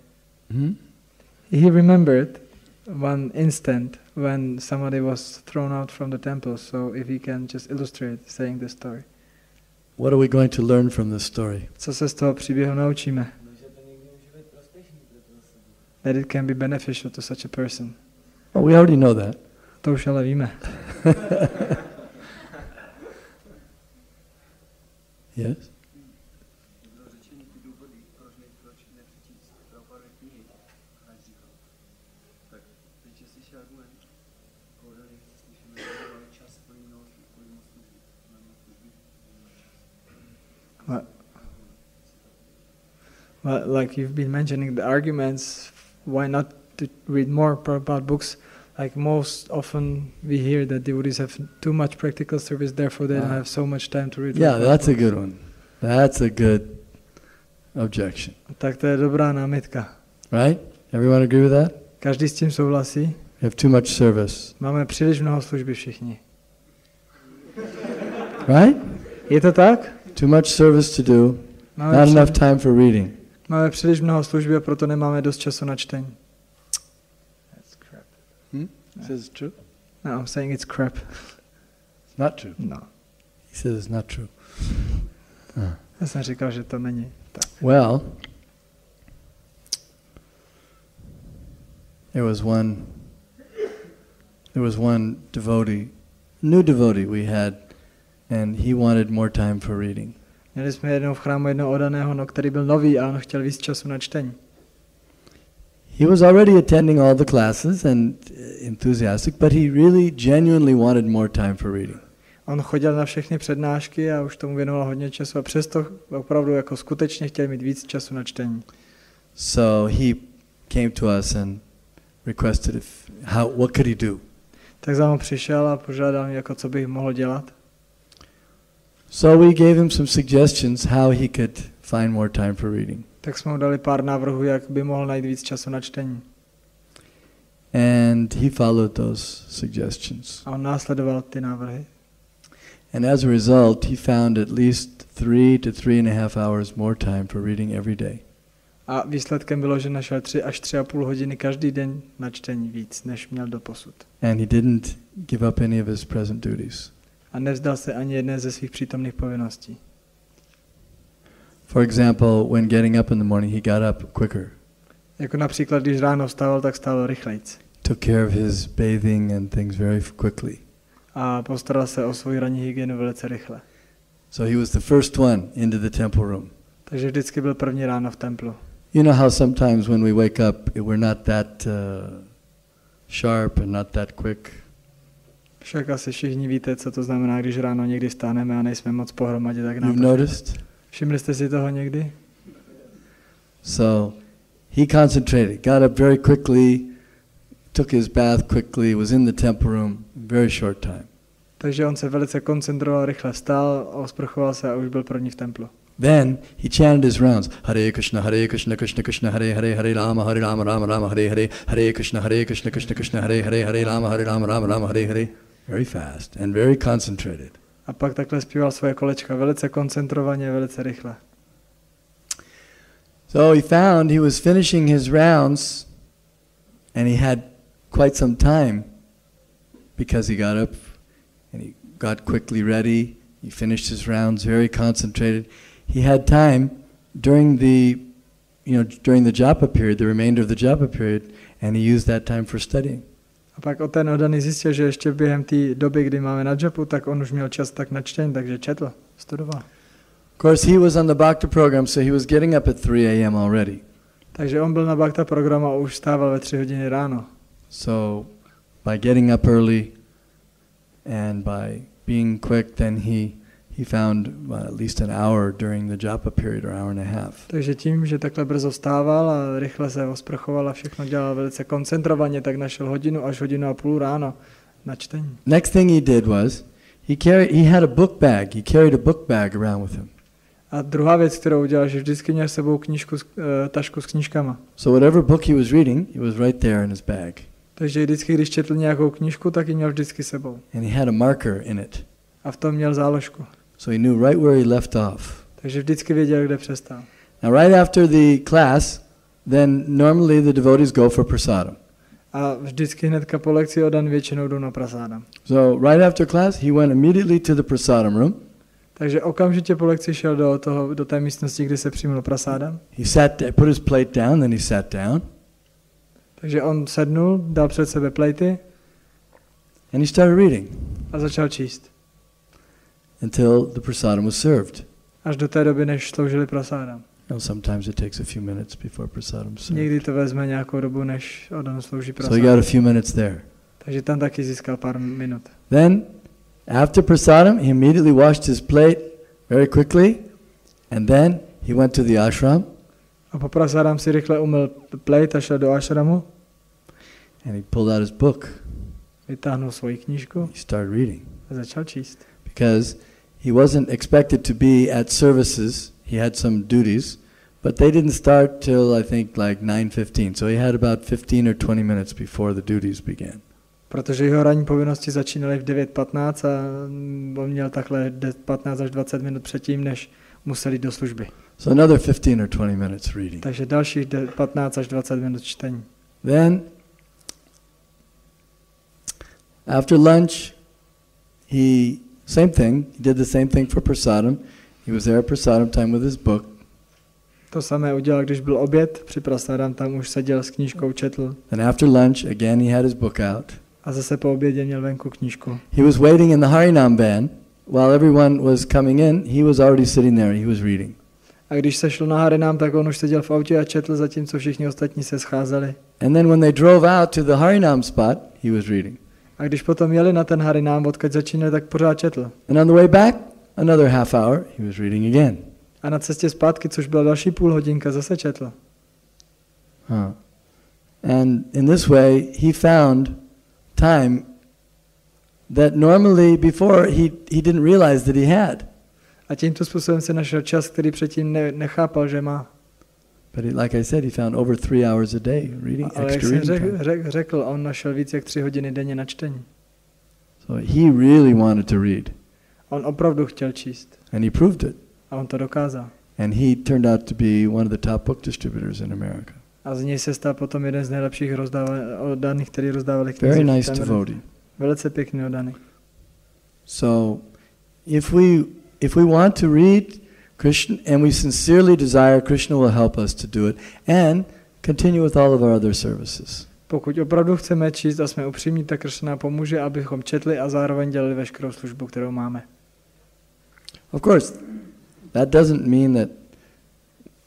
He remembered one instant when somebody was thrown out from the temple, so if he can just illustrate saying the story. What are we going to learn from this story? Co se z toho příběhu naučíme? That it can be beneficial to such a person. Oh, we already know that. To už ale víme. Yes? Well, like you've been mentioning the arguments, why not to read more Prabhupada books? Like most often we hear that devotees have too much practical service, therefore they don't have so much time to read. Yeah, that's a good one. That's a good objection. Tak to je dobrá námitka. Right? Everyone agree with that? Každý s tím souhlasí? We have too much service. Máme příliš mnoho služby všichni. Right? Je to tak? Too much service to do. Not enough time for reading. Máme příliš mnoho služby a proto nemáme dost času na čtení. That's crap. He says it's true? No, I'm saying it's crap. It's not true. No. He says it's not true. Já jsem říkal, že to není tak. Well, there was one devotee, new devotee we had, and he wanted more time for reading. Měli jsme jednou v chrámu jednoho oddaného, který byl nový a on chtěl víc času na čtení. He was already attending all the classes and enthusiastic, but he really genuinely wanted more time for reading. On chodil na všechny přednášky a už tomu věnoval hodně času a přesto opravdu jako skutečně chtěl mít víc času na čtení. So he came to us and requested what could he do? Tak za mnou přišel a požádal mě, jako co bych mohl dělat. So we gave him some suggestions how he could find more time for reading. Tak jsme mu dali pár návrhů, jak by mohl najít víc času na čtení. And he followed those suggestions. A on následoval ty návrhy. And as a result, he found at least 3 to 3.5 hours more time for reading every day. A výsledkem bylo, že našel 3 až 3,5 hodiny každý den na čtení víc, než měl doposud. And he didn't give up any of his present duties. A nevzdal se ani jedné ze svých přítomných povinností. For example, when getting up in the morning, he got up quicker. Jako například, když ráno vstával, tak stával rychlejc. Took care of his bathing and things very quickly. A postaral se o svou ranní hygienu velice rychle. So he was the first one into the temple room. Takže vždycky byl první ráno v templu. You know how sometimes when we wake up, we're not that sharp and not that quick. Však asi všichni víte, co to znamená, když ráno někdy stáneme a nejsme moc pohromadě, tak nám You've noticed? Všimli jste si toho někdy? So he concentrated, got up very quickly, took his bath quickly, was in the temple room in very short time. Takže on se velice koncentroval, rychle vstal, osprchoval se a už byl první v templu. Then he chanted his rounds. Hare Krishna, Krishna Krishna, Hare Hare, Hare Rama, Rama Rama, Hare Hare, Hare Krishna, Krishna Krishna, Hare Hare, Hare Rama, Rama, Hare Hare. Very fast and very concentrated. A pak takhle zpíval svoje kolečka velice koncentrovaně, velice rychle. So he found he was finishing his rounds and he had quite some time because he got up and he got quickly ready. He finished his rounds very concentrated. He had time during the japa period, the remainder of the japa period, and he used that time for studying. A pak ten oddaný zjistil, že ještě během té doby, kdy máme na japu, tak on už měl čas tak na čtení, takže četl, studoval. Of course, he was on the Bhakta program, so he was getting up at 3 a.m. already. Takže on byl na Bhakta programu a už stával ve 3 hodiny ráno. So by getting up early and by being quick, then he found at least an hour during the japa period, or hour and a half. Takže tím, že takhle brzo vstával a rychle se osprchoval a všechno dělal velice koncentrovaně, tak našel hodinu až hodinu a půl ráno na čtení. Next thing he did was he had a book bag. He carried a book bag around with him. A druhá věc, kterou udělal, že vždycky měl s sebou tašku s knížkama. So whatever book he was reading, it was right there in his bag. Takže vždycky, když četl nějakou knížku, tak ji měl vždycky sebou. And he had a marker in it. A v tom měl záložku. So he knew right where he left off. Takže vždycky věděl, kde přestal. Now right after the class, then normally the devotees go for prasadam. A vždycky hnedka po lekci o den většinou jdou na prasádam. So right after class, he went immediately to the prasadam room. Takže okamžitě po lekci šel do té místnosti, kde se přijímal prasádam. He put his plate down, then he sat down. Takže on sednul, dal před sebe plejty and he started reading a začal číst. Until the prasadam was served. Až do té doby, než sloužili prasádam. Sometimes it takes a few minutes before prasadam is served. Někdy to vezme nějakou dobu, než on slouží So prasádam. he got a few minutes there. Takže tam taky získal pár minut. Then, after prasadam, he immediately washed his plate very quickly, and then he went to the ashram. A po prasádam si rychle umyl plejt a šel do ashramu. And he pulled out his book. Vytáhnul svoji knížku. He started reading. A začal číst. Because he wasn't expected to be at services. He had some duties, but they didn't start till I think like 9:15. So he had about 15 or 20 minutes before the duties began. Protože jeho ranní povinnosti začínaly v 9:15 a on měl takhle 15 až 20 minut předtím, než museli do služby. So another 15 or 20 minutes reading. Takže dalších 15 až 20 minut čtení. Then, after lunch, same thing. He did the same thing for prasadam. He was there at prasadam time with his book. To samé udělal, když byl oběd, při prasádam tam už seděl s knížkou, četl. And after lunch, again he had his book out. A zase po obědě měl venku knížku. He was waiting in the Harinam van while everyone was coming in. He was already sitting there. He was reading. A když se šlo na Harinam, tak on už seděl v autě a četl, zatímco všichni ostatní se scházeli. And then when they drove out to the Harinam spot, he was reading. A když potom jeli na ten Harinam, odkud začínali, tak pořád četl. And on the way back, another half hour, he was reading again. A na cestě zpátky, což byla další půl hodinka, zase četl. And in this way, he found time that normally before he didn't realize that he had. A tímto způsobem se našel čas, který předtím nechápal, že má. But like I said, he found over 3 hours a day reading Ale extra jak reading jsem time. řekl, on našel víc jak 3 hodiny denně na čtení. So he really wanted to read. On opravdu chtěl číst. And he proved it. A on to dokázal. And he turned out to be one of the top book distributors in America. A z něj se stal potom jeden z nejlepších oddaných, který rozdávali knihy. Very nice devotee. Velice pěkný oddaný. So, if we want to read Krishna and we sincerely desire, Krishna will help us to do it and continue with all of our other services. Pokud opravdu chceme číst a jsme upřímní, tak Krishna pomůže, abychom četli a zároveň dělali veškerou službu, kterou máme. Of course, that doesn't mean that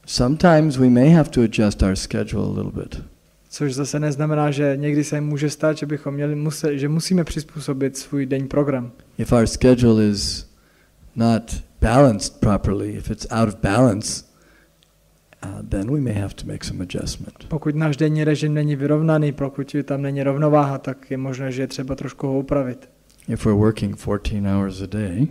sometimes we may have to adjust our schedule a little bit. Což zase neznamená, že někdy se může stát, že bychom že musíme přizpůsobit svůj denní program. If our schedule is not balanced properly, if it's out of balance, then we may have to make some adjustment. Pokud náš denní režim není vyrovnaný, pokud tam není rovnováha, tak je možné, že je třeba trošku ho upravit. If we're working 14 hours a day,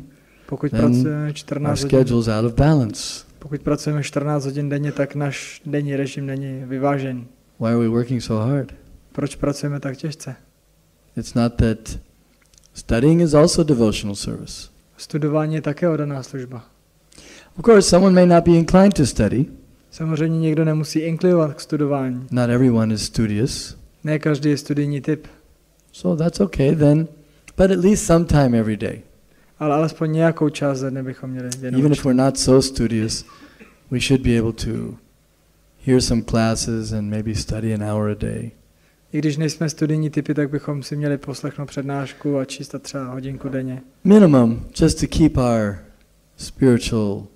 pokud then pracujeme 14 our schedule's out of balance. Pokud pracujeme 14 hodin denně, tak náš denní režim není vyvážený. Why are we working so hard? Proč pracujeme tak těžce? It's not that studying is also devotional service. Studování je také oddaná služba. Of course, someone may not be inclined to study. Samozřejmě někdo nemusí inklinovat k studování. Not everyone is studious. Ne každý je studijní typ. So that's okay then, but at least some time every day. Ale alespoň nějakou část dne bychom měli věnovat. Even if we're not so studious, we should be able to hear some classes and maybe study an hour a day. I když nejsme studijní typy, tak bychom si měli poslechnout přednášku a číst třeba hodinku denně. Minimum, just to keep our spiritual,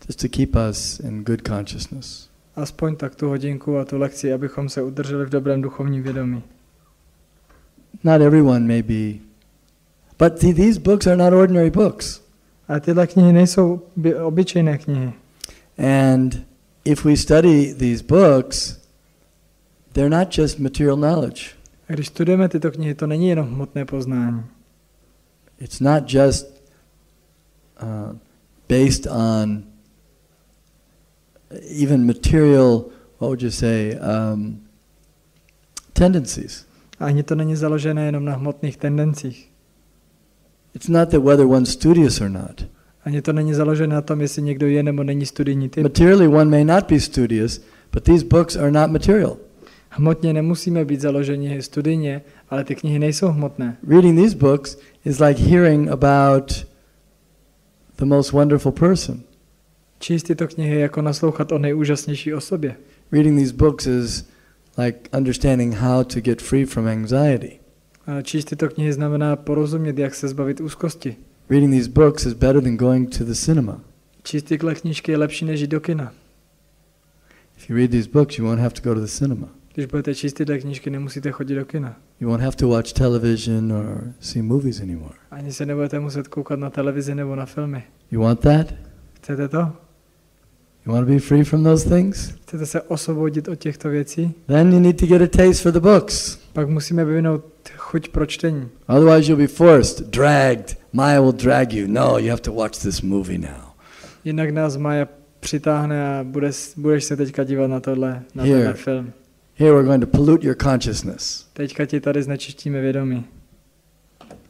just to keep us in good consciousness. Aspoň tak tu hodinku a tu lekci, abychom se udrželi v dobrém duchovním vědomí. Not everyone may be, but these books are not ordinary books. Ale tyhle knihy nejsou obyčejné knihy. And if we study these books, they're not just material knowledge. A když studujeme tyto knihy, to není jenom hmotné poznání. It's not just based on even material, what would you say, tendencies. A ani to není založené jenom na hmotných tendencích. It's not that whether one's studious or not. Ani to není založené na tom, jestli někdo je nebo není studijní typ. Materially one may not be studious, but these books are not material. Hmotně nemusíme být založeni studijně, ale ty knihy nejsou hmotné. Reading these books is like hearing about the most wonderful person. Číst tyto knihy je jako naslouchat o nejúžasnější osobě. Reading these books is like understanding how to get free from anxiety. A číst tyto knihy znamená porozumět, jak se zbavit úzkosti. Reading these books is better than going to the cinema. Číst tyhle knížky je lepší než jít do kina. If you read these books, you won't have to go to the cinema. Když budete číst tyhle knížky, nemusíte chodit do kina. You won't have to watch television or see movies anymore. Ani se nebudete muset koukat na televizi nebo na filmy. You want that? Chcete to? You want to be free from those things? Chcete se osvobodit od těchto věcí? Then you need to get a taste for the books. Pak musíme vyvinout chuť pro čtení. Otherwise you'll be forced, dragged. Maya will drag you. No, you have to watch this movie now. Jinak nás Maya přitáhne a budeš se teďka dívat na tohle film. Here we're going to pollute your consciousness. Teďka ti tady znečistíme vědomí.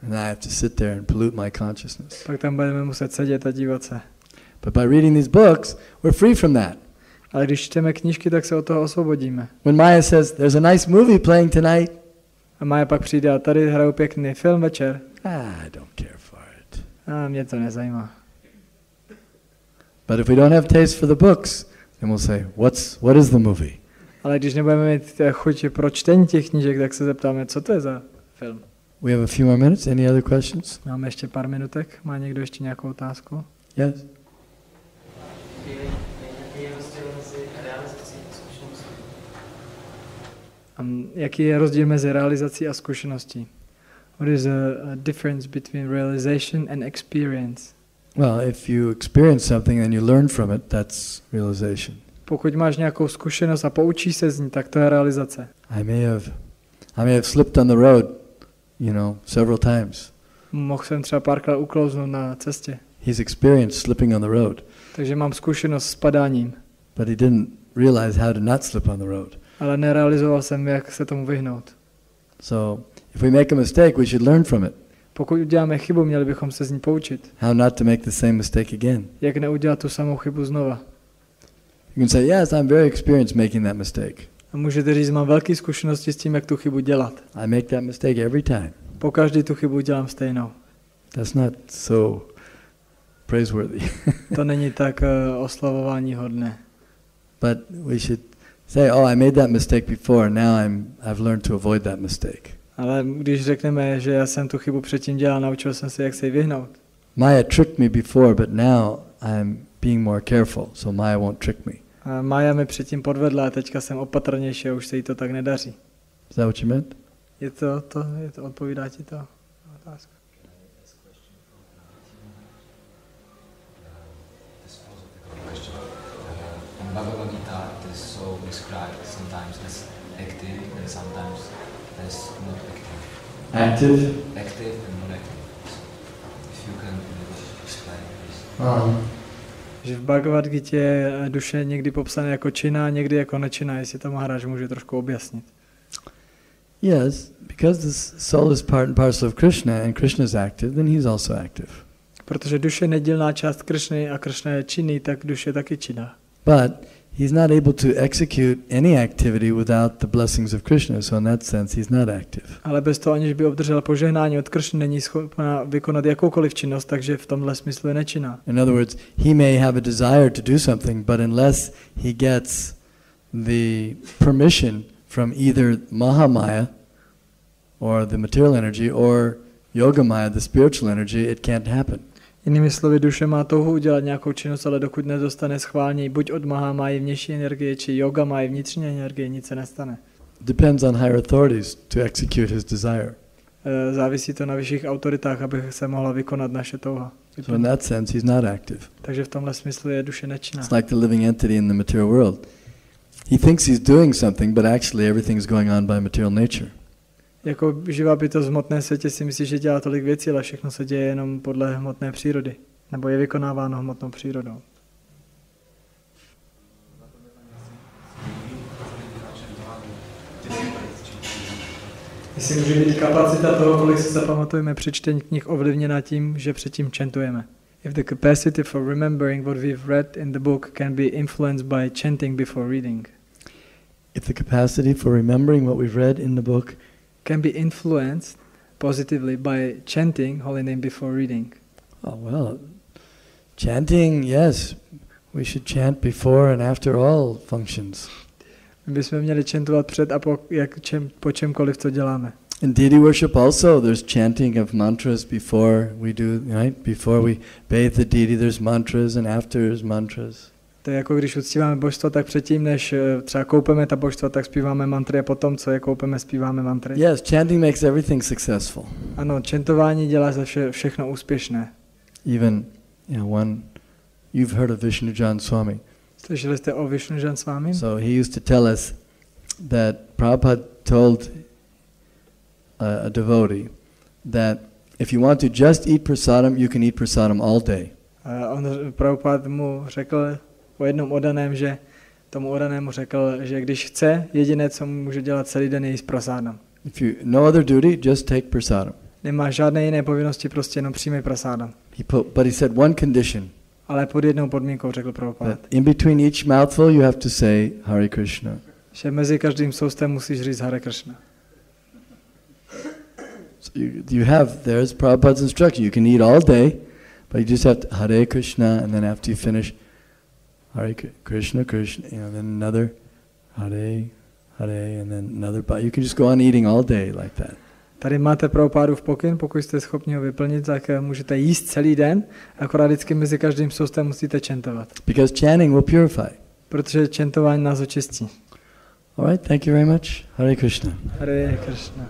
And I have to sit there and pollute my consciousness. Pak tam budeme muset sedět a dívat se. But by reading these books, we're free from that. Ale když čteme knížky, tak se od toho osvobodíme. When Maya says, there's a nice movie playing tonight, A Maya pak přijde a tady hrajou pěkný film večer. I don't care for it. A mě to nezajímá. But if we don't have taste for the books, then we'll say, what is the movie? Ale když nebudeme mít chuť pro čtení těch knížek, tak se zeptáme, co to je za film. We have a few more minutes. Any other questions? Máme ještě pár minutek. Má někdo ještě nějakou otázku? Yes? Jaký je rozdíl mezi realizací a zkušeností? What is a difference between realization and experience? Well, if you experience something and you learn from it, that's realization. Pokud máš nějakou zkušenost a poučíš se z ní, tak to je realizace. I may have slipped on the road, several times. Mohl jsem třeba párkrát uklouznout na cestě. He's experienced slipping on the road. Takže mám zkušenost s padáním. But he didn't realize how to not slip on the road. Ale nerealizoval jsem, jak se tomu vyhnout. So, if we make a mistake, we should learn from it. Pokud uděláme chybu, měli bychom se z ní poučit. How not to make the same mistake again. Jak neudělat tu samou chybu znova. You can say, yes, I'm very experienced making that mistake. A můžete říct, mám velké zkušenosti s tím, jak tu chybu dělat. I make that mistake every time. Pokaždý tu chybu dělám stejnou. That's not so praiseworthy. To není tak oslavování hodné. But we should say, I made that mistake before, now I've learned to avoid that mistake. Ale když řekneme, že já jsem tu chybu předtím dělal, naučil jsem se, jak se jí vyhnout. Maya tricked me before, but now I'm being more careful, so Maya won't trick me. A Maya mi předtím podvedla a teďka jsem opatrnější a už se jí to tak nedaří. Is that what you meant? Je to odpovídá ti to? Otázka. In Bhagavad Gita, it is so described sometimes as active and sometimes as not active. Active? Active and not active. So if you can explain this. Že v Bhagavad Gita je duše někdy popsané jako činná, někdy jako nečinná, jestli to Maharaj může trošku objasnit. Yes, because the soul is part and parcel of Krishna and Krishna is active, then he's also active. Protože duše je nedílná část Krishny a Krishna je činný, tak duše je taky činná. But he's not able to execute any activity without the blessings of Krishna, so in that sense he's not active. Ale bez toho, aniž by obdržel požehnání od Krishny, není schopná vykonat jakoukoliv činnost, takže v tomhle smyslu je nečinná. In other words, he may have a desire to do something, but unless he gets the permission from either Mahamaya, or the material energy, or Yogamaya, the spiritual energy, it can't happen. Jinými slovy, duše má touhu udělat nějakou činnost, ale dokud nedostane schválení buď od Mahamaya vnější energie, či Yogamaya vnitřní energie, nic se nestane. Depends on higher authorities to execute his desire. Závisí to na vyšších autoritách, aby se mohla vykonat naše touha. So in that sense, he's not active. Takže v tomhle smyslu je duše nečinná. It's like the living entity in the material world. He thinks he's doing something, but actually everything's going on by material nature. Jako živá bytost v hmotné světě si myslí, že dělá tolik věcí, ale všechno se děje jenom podle hmotné přírody. Nebo je vykonáváno hmotnou přírodou. Jestli může být kapacita toho, kolik si zapamatujeme při čtení knih, ovlivněna tím, že předtím chantujeme. If the capacity for remembering what we've read in the book can be influenced by chanting before reading. If the capacity for remembering what we've read in the book can be influenced positively by chanting holy name before reading. Oh well, chanting, yes, we should chant before and after all functions. My bychom měli chantovat před a po čemkoliv, co děláme. In deity worship also, there's chanting of mantras before we do, right? Before we bathe the deity, there's mantras, and after there's mantras. To je jako když uctíváme božstvo, tak předtím, než třeba koupeme ta božstva, tak zpíváme mantry a potom, co je koupeme, zpíváme mantry. Yes, chanting makes everything successful. Ano, chantování dělá všechno úspěšné. Even, you've heard of Vishnujan Swami. Slyšeli jste o Vishnujan Swami? So he used to tell us that Prabhupada told a devotee that if you want to just eat prasadam, you can eat prasadam all day. Prabhupada mu řekl o jednom oddaném, že tomu oddanému řekl, že když chce, jediné, co může dělat celý den, je jíst prasadam. If you no other duty, just take prasadam. Nemá žádné jiné povinnosti, prostě jenom přijmej prasadam. But he said one condition. Ale pod jednou podmínkou řekl Prabhupada. In between each mouthful, you have to say Hare Krishna. Že mezi každým soustem musíš říct Hare Krishna. So you have, there's Prabhupada's instruction. You can eat all day, but you just have to Hare Krishna, and then after you finish, Hare Krishna, Krishna, then another Hare, Hare, and then another. But you can just go on eating all day like that. Tady máte Prabhupádův pokyn, pokud jste schopni ho vyplnit, tak můžete jíst celý den, akorát vždycky mezi každým soustem musíte chantovat. Because chanting will purify. Protože chantování nás očistí. All right, thank you very much. Hare Krishna. Hare Krishna.